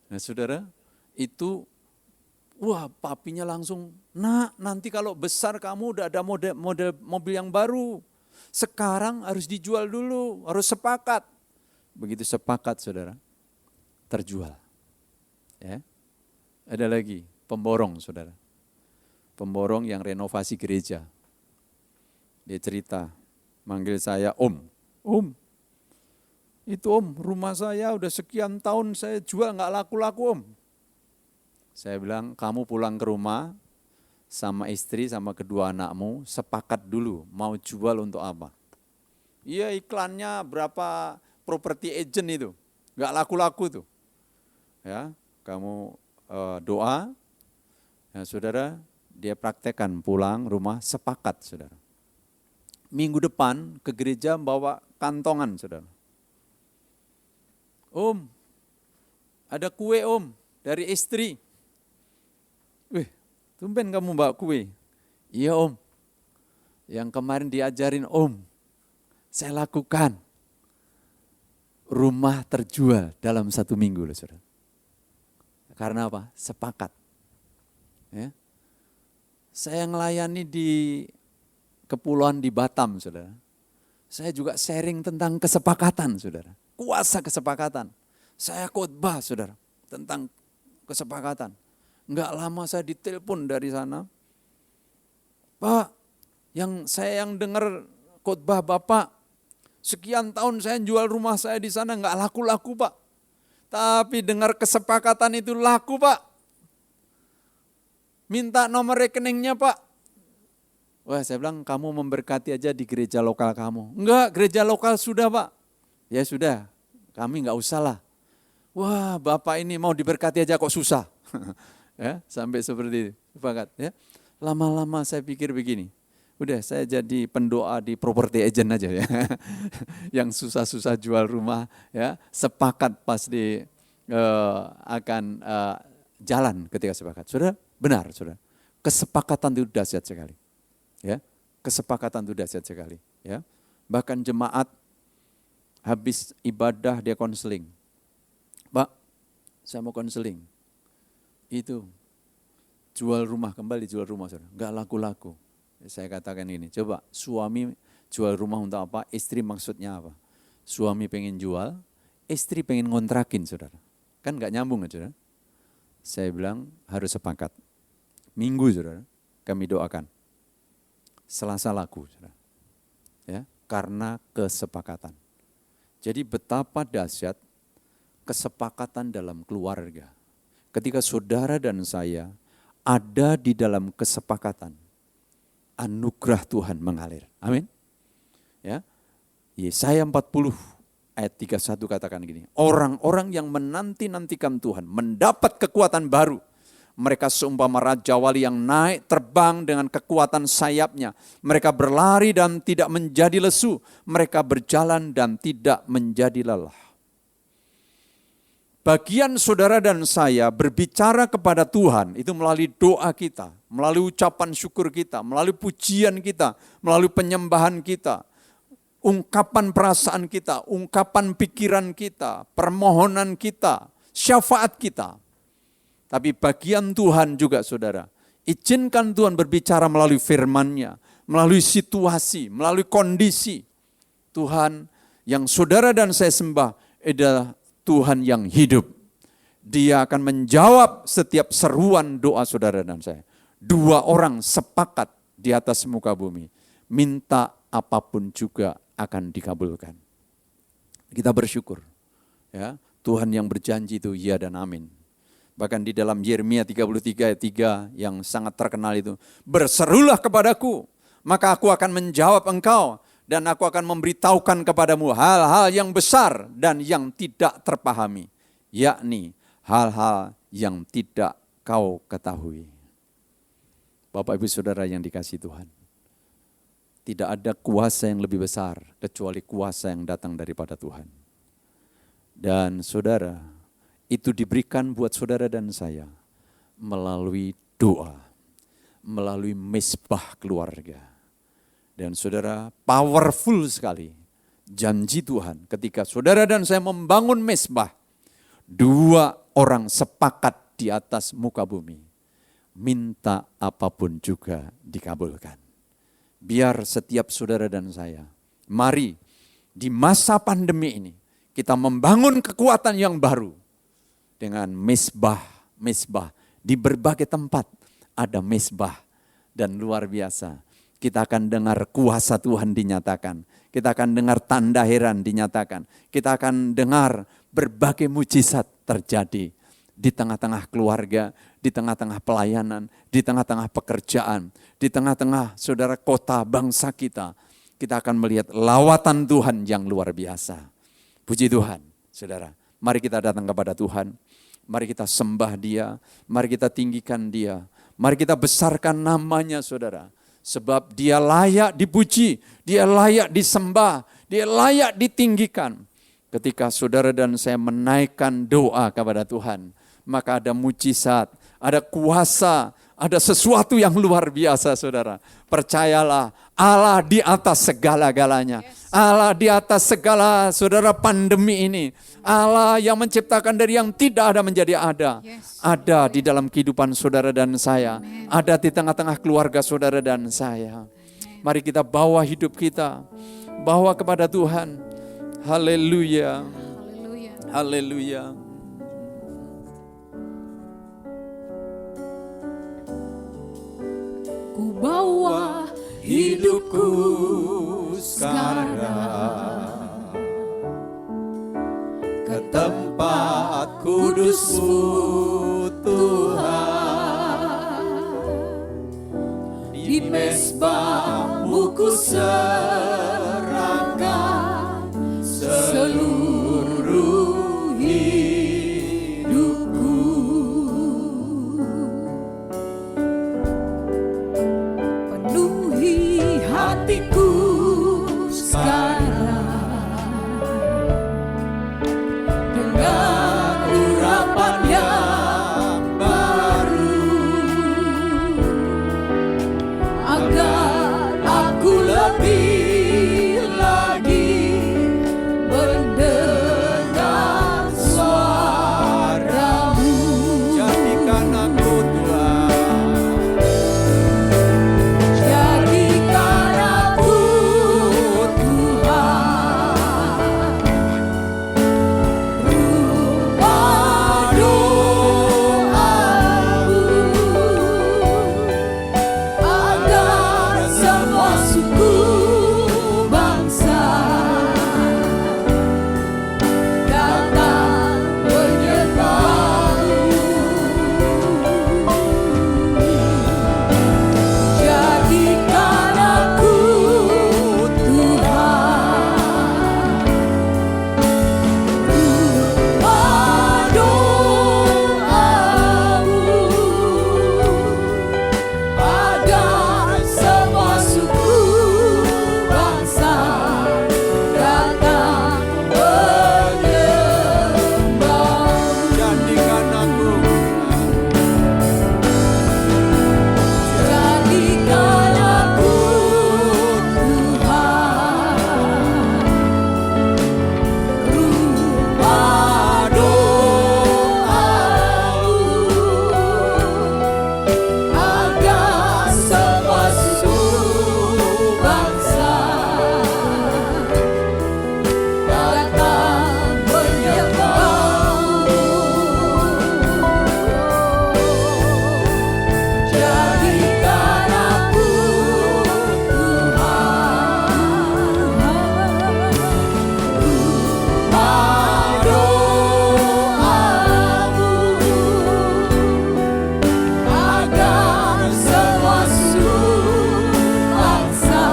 Nah saudara, itu, wah papinya langsung, nak nanti kalau besar kamu udah ada model mobil yang baru, sekarang harus dijual dulu, harus sepakat. Begitu sepakat saudara, terjual. Ya. Ada lagi, pemborong saudara. Pemborong yang renovasi gereja. Dia cerita, manggil saya om. Om, itu om, rumah saya udah sekian tahun saya jual gak laku-laku om. Saya bilang, kamu pulang ke rumah sama istri, sama kedua anakmu, sepakat dulu mau jual untuk apa. Iya, iklannya berapa property agent itu, nggak laku-laku tuh. Ya, kamu doa, ya, saudara, dia praktekkan pulang rumah sepakat, saudara. Minggu depan ke gereja bawa kantongan, saudara. Om, ada kue om dari istri. Wih, tumben kamu bawa kue. Iya om, yang kemarin diajarin om, saya lakukan. Rumah terjual dalam 1 minggu loh, saudara. Karena apa? Sepakat. Ya. Saya ngelayani di kepulauan di Batam, saudara. Saya juga sharing tentang kesepakatan, saudara. Kuasa kesepakatan. Saya khotbah, saudara, tentang kesepakatan. Enggak lama saya ditelepon dari sana. Pak, saya yang dengar khotbah Bapak, sekian tahun saya jual rumah saya di sana enggak laku-laku, Pak. Tapi dengar kesepakatan itu laku, Pak. Minta nomor rekeningnya, Pak. Wah, saya bilang, kamu memberkati aja di gereja lokal kamu. Enggak, gereja lokal sudah, Pak. Ya sudah, kami enggak usah lah. Wah, Bapak ini mau diberkati aja kok susah. Ya, sampai seperti itu. Sepakat, ya. Lama-lama saya pikir begini. Udah, saya jadi pendoa di property agent aja ya. Yang susah-susah jual rumah, ya. Sepakat pasti akan jalan ketika sepakat. Saudara, benar, saudara. Kesepakatan itu dahsyat sekali. Ya, kesepakatan itu dahsyat sekali. Ya, bahkan jemaat habis ibadah dia konseling. Pak, saya mau konseling. Itu jual rumah, kembali jual rumah, saudara. Enggak laku-laku. Saya katakan ini, coba suami jual rumah untuk apa? Istri maksudnya apa? Suami pengen jual, istri pengen ngontrakin, saudara. Kan enggak nyambung, saudara. Saya bilang harus sepakat. Minggu, saudara, kami doakan. Selasa laku, saudara. Ya, karena kesepakatan. Jadi betapa dahsyat kesepakatan dalam keluarga. Ketika saudara dan saya ada di dalam kesepakatan, anugerah Tuhan mengalir. Amin. Ya. Yesaya 40 ayat 31 katakan gini. Orang-orang yang menanti-nantikan Tuhan mendapat kekuatan baru. Mereka seumpama raja wali yang naik terbang dengan kekuatan sayapnya. Mereka berlari dan tidak menjadi lesu. Mereka berjalan dan tidak menjadi lelah. Bagian saudara dan saya berbicara kepada Tuhan itu melalui doa kita, melalui ucapan syukur kita, melalui pujian kita, melalui penyembahan kita, ungkapan perasaan kita, ungkapan pikiran kita, permohonan kita, syafaat kita. Tapi bagian Tuhan juga, saudara, izinkan Tuhan berbicara melalui firman-Nya, melalui situasi, melalui kondisi. Tuhan yang saudara dan saya sembah adalah Tuhan yang hidup. Dia akan menjawab setiap seruan doa saudara dan saya. 2 orang sepakat di atas muka bumi. Minta apapun juga akan dikabulkan. Kita bersyukur. Ya, Tuhan yang berjanji itu ya dan amin. Bahkan di dalam Yeremia 33 ayat 3 yang sangat terkenal itu. Berserulah kepadaku, maka aku akan menjawab engkau. Dan aku akan memberitahukan kepadamu hal-hal yang besar dan yang tidak terpahami. Yakni hal-hal yang tidak kau ketahui. Bapak ibu saudara yang dikasihi Tuhan. Tidak ada kuasa yang lebih besar kecuali kuasa yang datang daripada Tuhan. Dan saudara, itu diberikan buat saudara dan saya melalui doa, melalui mezbah keluarga. Dan saudara, powerful sekali janji Tuhan ketika saudara dan saya membangun mezbah. 2 orang sepakat di atas muka bumi. Minta apapun juga dikabulkan. Biar setiap saudara dan saya, mari di masa pandemi ini kita membangun kekuatan yang baru. Dengan mezbah di berbagai tempat ada mezbah dan luar biasa. Kita akan dengar kuasa Tuhan dinyatakan. Kita akan dengar tanda heran dinyatakan. Kita akan dengar berbagai mujizat terjadi. di tengah-tengah keluarga, di tengah-tengah pelayanan, di tengah-tengah pekerjaan, di tengah-tengah saudara kota bangsa kita. Kita akan melihat lawatan Tuhan yang luar biasa. Puji Tuhan, saudara. Mari kita datang kepada Tuhan. Mari kita sembah Dia. Mari kita tinggikan Dia. Mari kita besarkan namanya, saudara. Sebab Dia layak dipuji, Dia layak disembah, Dia layak ditinggikan. Ketika saudara dan saya menaikkan doa kepada Tuhan, maka ada mujizat, ada kuasa, ada sesuatu yang luar biasa, saudara. Percayalah, Allah di atas segala-galanya. Allah di atas segala, saudara, pandemi ini. Allah yang menciptakan dari yang tidak ada menjadi ada. Ada di dalam kehidupan saudara dan saya. Ada di tengah-tengah keluarga saudara dan saya. Mari kita bawa hidup kita, bawa kepada Tuhan. Haleluya. Haleluya. Ku bawa Hidupku sekarang ke tempat kudus-Mu Tuhan. Di mezbah-Mu ku serahkan seluruh hidupku. penuhi hatiku sekarang dengan urapan yang baru, agar aku lebih lagi mendengar suara-Mu. Jadikan aku Tuhan, Jadikan aku Tuhan, rumah doaku, agar semua suku bangsa datang menyembah-Mu. Jadikan aku Tuhan, rumah doamu, agar semua suku bangsa datang menyembah-Mu. jadikan aku Jadikan aku Tuhan, rumah doamu, agar semua suku bangsa datang menyembah-Mu. Jadikan aku Tuhan, rumah doamu, agar semua suku bangsa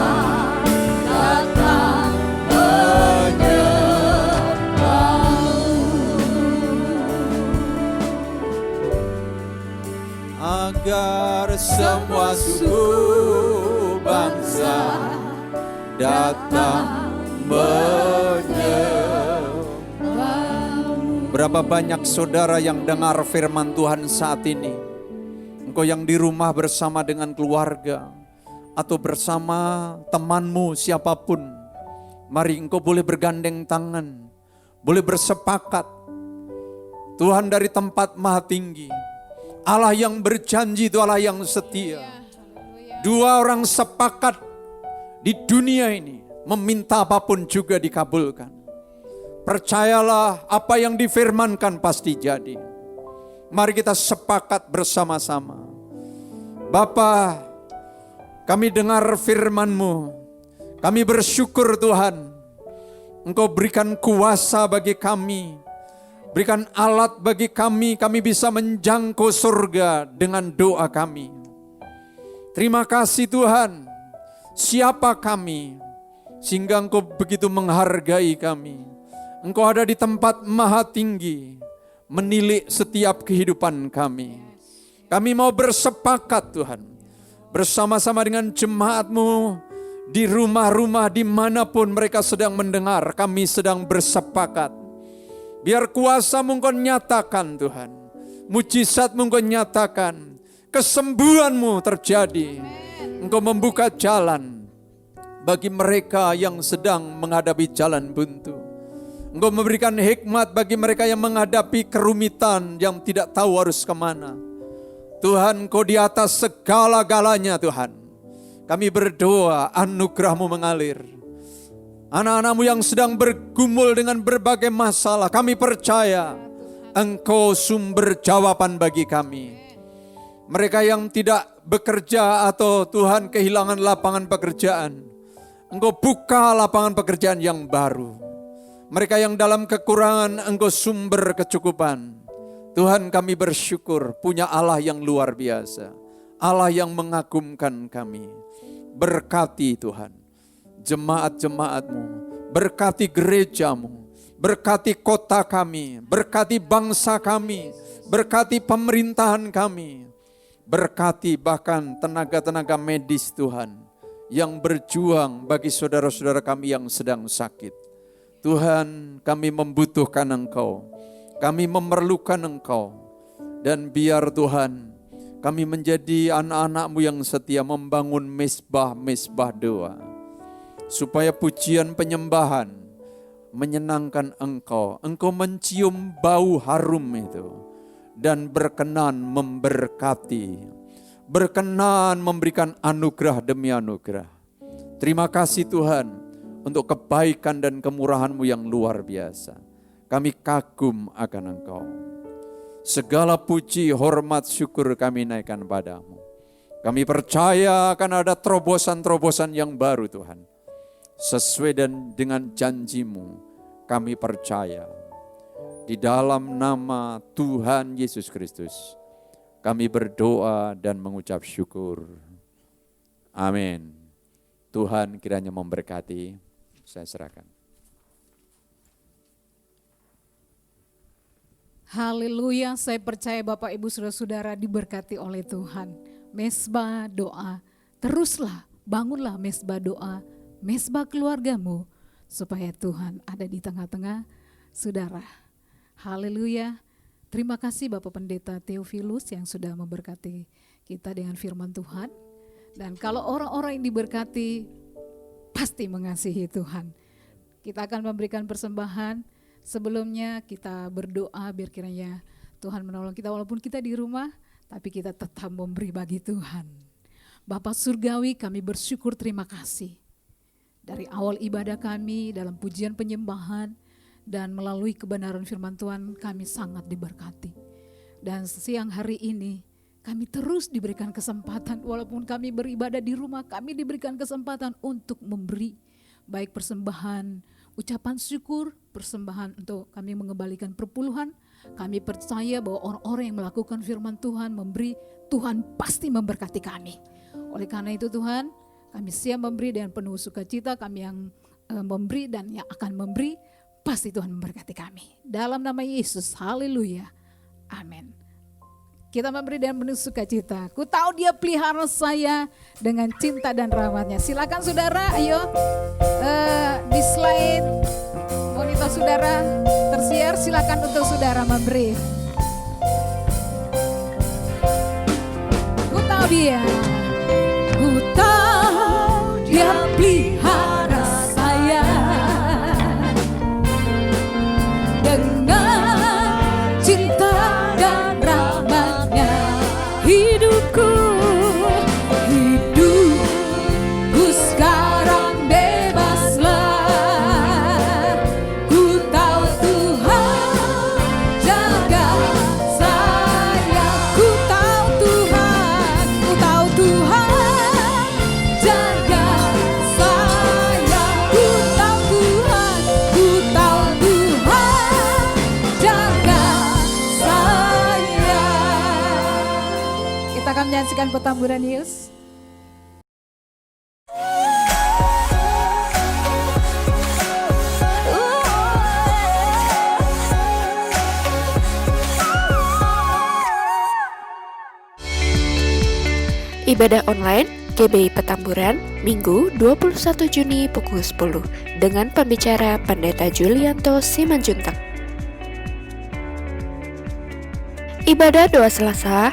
datang menyembah-Mu. agar semua suku bangsa datang menyembah. Berapa banyak saudara yang dengar firman Tuhan saat ini? Engkau yang di rumah bersama dengan keluarga atau bersama temanmu siapapun, mari engkau boleh bergandeng tangan, boleh bersepakat. Tuhan dari tempat maha tinggi, Allah yang berjanji itu Allah yang setia. Dua orang sepakat di dunia ini, meminta apapun juga dikabulkan. Percayalah apa yang difirmankan pasti jadi. Mari kita sepakat bersama-sama. Bapa, kami dengar firman-Mu. Kami bersyukur Tuhan, Engkau berikan kuasa bagi kami Berikan alat bagi kami bisa menjangkau surga dengan doa kami. Terima kasih Tuhan, siapa kami sehingga Engkau begitu menghargai kami. Engkau ada di tempat maha tinggi, menilik setiap kehidupan kami. Kami mau bersepakat Tuhan, bersama-sama dengan jemaat-Mu di rumah-rumah dimanapun mereka sedang mendengar, kami sedang bersepakat. Biar kuasa-Mu Engkau nyatakan Tuhan, mujizat-Mu Engkau nyatakan, kesembuhan-Mu terjadi. Engkau membuka jalan bagi mereka yang sedang menghadapi jalan buntu. Engkau memberikan hikmat bagi mereka yang menghadapi kerumitan yang tidak tahu harus kemana. Tuhan, Engkau di atas segala-galanya Tuhan. Kami berdoa anugerah-Mu mengalir. Anak-anak-Mu yang sedang bergumul dengan berbagai masalah, kami percaya Engkau sumber jawaban bagi kami. Mereka yang tidak bekerja atau Tuhan kehilangan lapangan pekerjaan, Engkau buka lapangan pekerjaan yang baru. Mereka yang dalam kekurangan, Engkau sumber kecukupan. Tuhan, kami bersyukur punya Allah yang luar biasa, Allah yang mengagumkan kami. Berkati Tuhan jemaat-jemaat-Mu, berkati gereja-Mu, berkati kota kami, berkati bangsa kami, berkati pemerintahan kami, berkati bahkan tenaga-tenaga medis Tuhan yang berjuang bagi saudara-saudara kami yang sedang sakit. Tuhan, kami membutuhkan Engkau, kami memerlukan Engkau, dan biar Tuhan kami menjadi anak-anak-Mu yang setia membangun mesbah-mesbah doa, supaya pujian penyembahan menyenangkan Engkau. Engkau mencium bau harum itu dan berkenan memberkati, berkenan memberikan anugerah demi anugerah. Terima kasih Tuhan untuk kebaikan dan kemurahan-Mu yang luar biasa. Kami kagum akan Engkau. Segala puji, hormat, syukur kami naikkan padamu. Kami percaya akan ada terobosan-terobosan yang baru Tuhan. Sesuai dengan janji-Mu, kami percaya. Di dalam nama Tuhan Yesus Kristus, kami berdoa dan mengucap syukur. Amin. Tuhan kiranya memberkati. Saya serahkan. Haleluya, saya percaya Bapak Ibu Saudara-saudara diberkati oleh Tuhan. Mesbah doa, teruslah bangunlah mesbah doa, mesbah keluargamu, supaya Tuhan ada di tengah-tengah saudara. Haleluya. Terima kasih Bapak Pendeta Theophilus yang sudah memberkati kita dengan firman Tuhan. Dan kalau orang-orang yang diberkati pasti mengasihi Tuhan. Kita akan memberikan persembahan. Sebelumnya kita berdoa biar kiranya Tuhan menolong kita walaupun kita di rumah, tapi kita tetap memberi bagi Tuhan. Bapa Surgawi, kami bersyukur, terima kasih. Dari awal ibadah kami dalam pujian penyembahan dan melalui kebenaran firman Tuhan, kami sangat diberkati. Dan siang hari ini kami terus diberikan kesempatan, walaupun kami beribadah di rumah, kami diberikan kesempatan untuk memberi baik persembahan, ucapan syukur, persembahan untuk kami mengembalikan perpuluhan. Kami percaya bahwa orang-orang yang melakukan firman Tuhan, memberi, Tuhan pasti memberkati kami. Oleh karena itu Tuhan, kami siap memberi dengan penuh sukacita. Kami yang memberi dan yang akan memberi, pasti Tuhan memberkati kami. Dalam nama Yesus, haleluya, amin. Kita memberi dengan penuh sukacita. Ku tahu Dia pelihara saya dengan cinta dan rahmatnya. Silakan saudara, ayo di slide monitor saudara tersier, silakan untuk saudara memberi. Ku tahu Dia pelihara saya dengan cinta dan rahmatnya. Hidupku sekarang bebaslah. Ku tahu Tuhan jaga saya. Ku tahu Tuhan akan menyaksikan Petamburan News. Ibadah online GBI Petamburan, Minggu 21 Juni pukul 10 dengan pembicara Pendeta Julianto Simanjuntak. Ibadah doa Selasa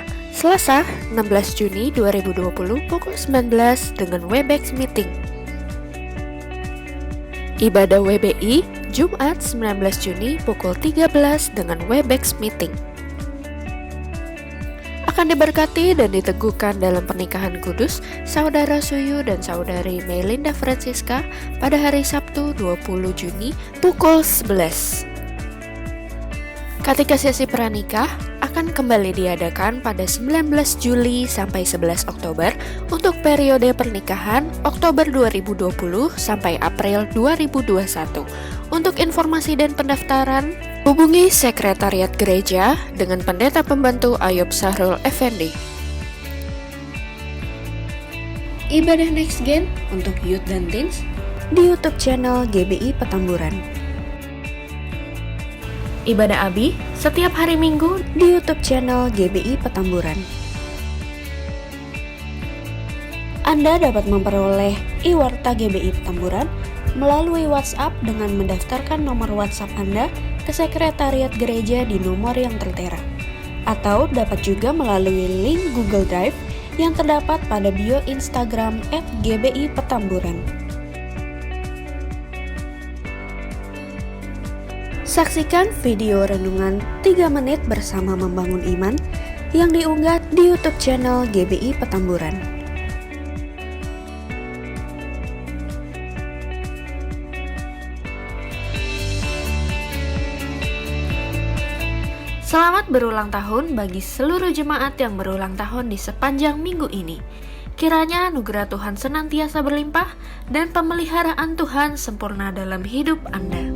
16 Juni 2020 pukul 19 dengan Webex Meeting. Ibadah WBI Jumat 19 Juni pukul 13 dengan Webex Meeting. Akan diberkati dan diteguhkan dalam pernikahan kudus Saudara Suyu dan Saudari Melinda Francisca pada hari Sabtu 20 Juni pukul 11. Ketika sesi pranikah akan kembali diadakan pada 19 Juli sampai 11 Oktober untuk periode pernikahan Oktober 2020 sampai April 2021. Untuk informasi dan pendaftaran, hubungi Sekretariat Gereja dengan Pendeta Pembantu Ayub Sahrul Effendi. Ibadah Next Gen untuk Youth dan Teens di YouTube channel GBI Petamburan. Ibadah Abi setiap hari Minggu di YouTube channel GBI Petamburan. Anda dapat memperoleh e-warta GBI Petamburan melalui WhatsApp dengan mendaftarkan nomor WhatsApp Anda ke Sekretariat Gereja di nomor yang tertera, atau dapat juga melalui link Google Drive yang terdapat pada bio Instagram @GBI Petamburan. Saksikan video renungan 3 menit bersama membangun iman yang diunggah di YouTube channel GBI Petamburan. Selamat berulang tahun bagi seluruh jemaat yang berulang tahun di sepanjang minggu ini. Kiranya anugerah Tuhan senantiasa berlimpah dan pemeliharaan Tuhan sempurna dalam hidup Anda.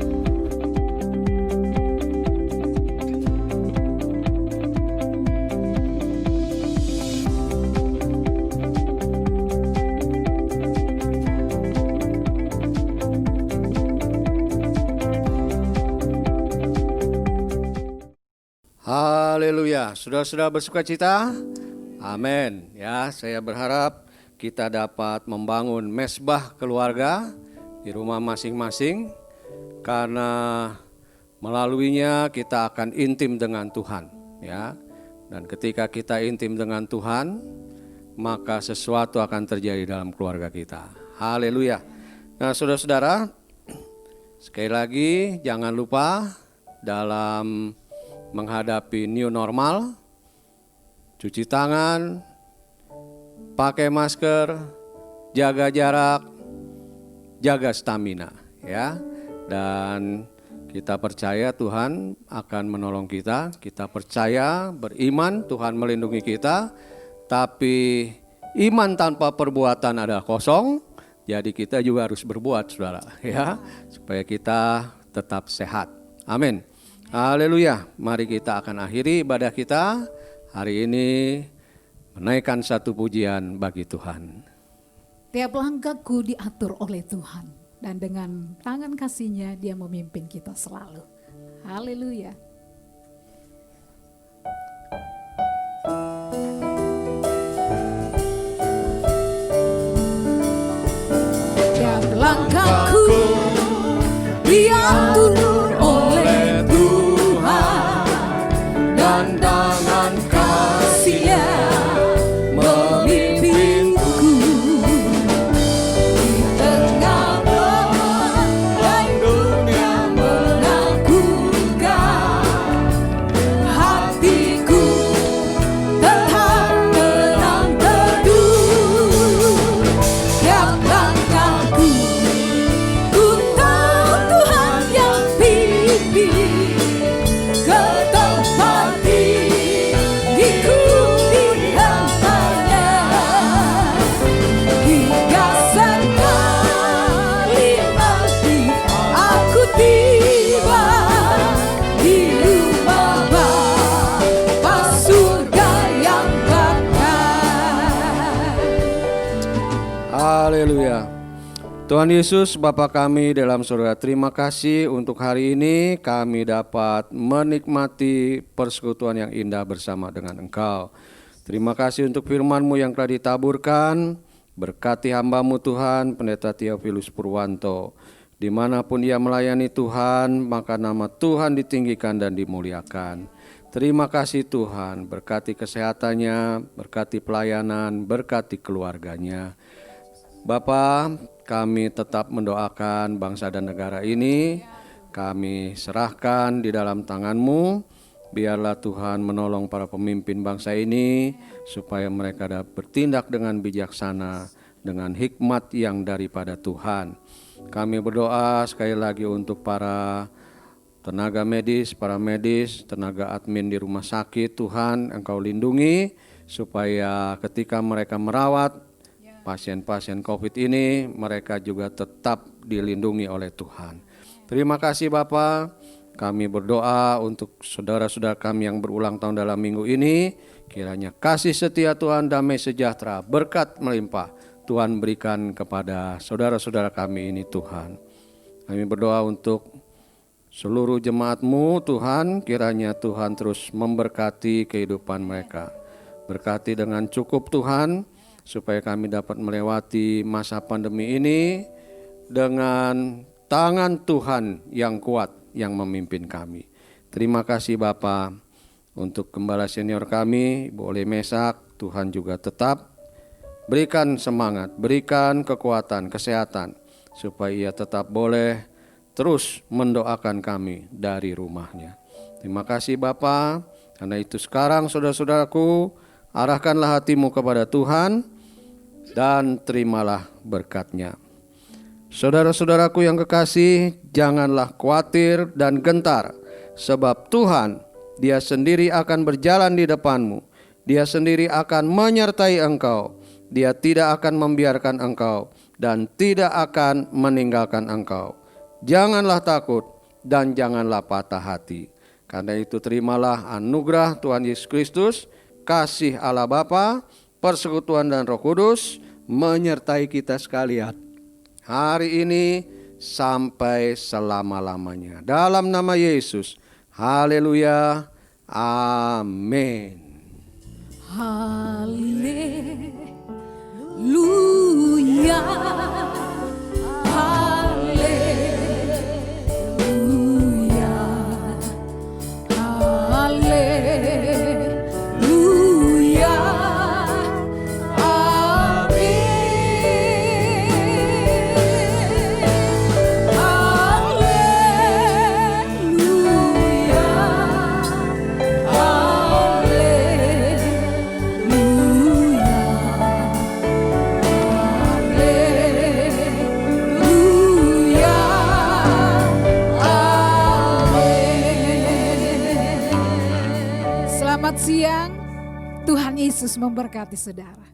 Haleluya, saudara-saudara bersuka cita? Amin. Ya, saya berharap kita dapat membangun mesbah keluarga di rumah masing-masing, karena melaluinya kita akan intim dengan Tuhan, ya. Dan ketika kita intim dengan Tuhan, maka sesuatu akan terjadi dalam keluarga kita. Haleluya. Nah, saudara-saudara, sekali lagi jangan lupa dalam menghadapi new normal, cuci tangan, pakai masker, jaga jarak, jaga stamina, ya. Dan kita percaya Tuhan akan menolong kita. Kita percaya, beriman Tuhan melindungi kita. Tapi iman tanpa perbuatan adalah kosong. Jadi kita juga harus berbuat, saudara, ya, supaya kita tetap sehat. Amin. Haleluya. Mari kita akan akhiri ibadah kita hari ini menaikkan satu pujian bagi Tuhan. Tiap langkahku diatur oleh Tuhan, dan dengan tangan kasih-Nya Dia memimpin kita selalu. Haleluya. Tiap langkahku diatur oleh Tuhan, dan tangan kasih-Nya memimpinku. Di tengah badai dunia menakutkan, hatiku tetap tenang teduh. Tiap langkahku ku tahu Tuhan yang pimpin ke tempat Tuhan Yesus, Bapa kami dalam surga, terima kasih untuk hari ini kami dapat menikmati persekutuan yang indah bersama dengan Engkau. Terima kasih untuk firman-Mu yang telah ditaburkan. Berkati hamba-Mu Tuhan, Pendeta Theophilus Purwanto. Dimanapun ia melayani Tuhan, maka nama Tuhan ditinggikan dan dimuliakan. Terima kasih Tuhan, berkati kesehatannya, berkati pelayanan, berkati keluarganya. Bapa, kami tetap mendoakan bangsa dan negara ini. Kami serahkan di dalam tangan-Mu. Biarlah Tuhan menolong para pemimpin bangsa ini supaya mereka dapat bertindak dengan bijaksana, dengan hikmat yang daripada Tuhan. Kami berdoa sekali lagi untuk para tenaga medis, para medis, tenaga admin di rumah sakit. Tuhan, Engkau lindungi supaya ketika mereka merawat pasien-pasien COVID ini, mereka juga tetap dilindungi oleh Tuhan. Terima kasih Bapak. Kami berdoa untuk saudara-saudara kami yang berulang tahun dalam minggu ini. Kiranya kasih setia Tuhan, damai sejahtera, berkat melimpah Tuhan berikan kepada saudara-saudara kami ini Tuhan. Kami berdoa untuk seluruh jemaat-Mu Tuhan. Kiranya Tuhan terus memberkati kehidupan mereka. Berkati dengan cukup Tuhan, supaya kami dapat melewati masa pandemi ini dengan tangan Tuhan yang kuat yang memimpin kami. Terima kasih Bapa untuk gembala senior kami, boleh Mesak. Tuhan juga tetap berikan semangat, berikan kekuatan, kesehatan, supaya ia tetap boleh terus mendoakan kami dari rumahnya. Terima kasih Bapa. Karena itu sekarang saudara-saudaraku, arahkanlah hatimu kepada Tuhan dan terimalah berkat-Nya. Saudara-saudaraku yang kekasih, janganlah khawatir dan gentar, sebab Tuhan, Dia sendiri akan berjalan di depanmu. Dia sendiri akan menyertai engkau. Dia tidak akan membiarkan engkau dan tidak akan meninggalkan engkau. Janganlah takut dan janganlah patah hati. Karena itu terimalah anugerah Tuhan Yesus Kristus, kasih Allah Bapa, persekutuan dan Roh Kudus menyertai kita sekalian hari ini sampai selama-lamanya. Dalam nama Yesus, haleluya, amin. Haleluya, haleluya, haleluya, Selamat siang, Tuhan Yesus memberkati saudara.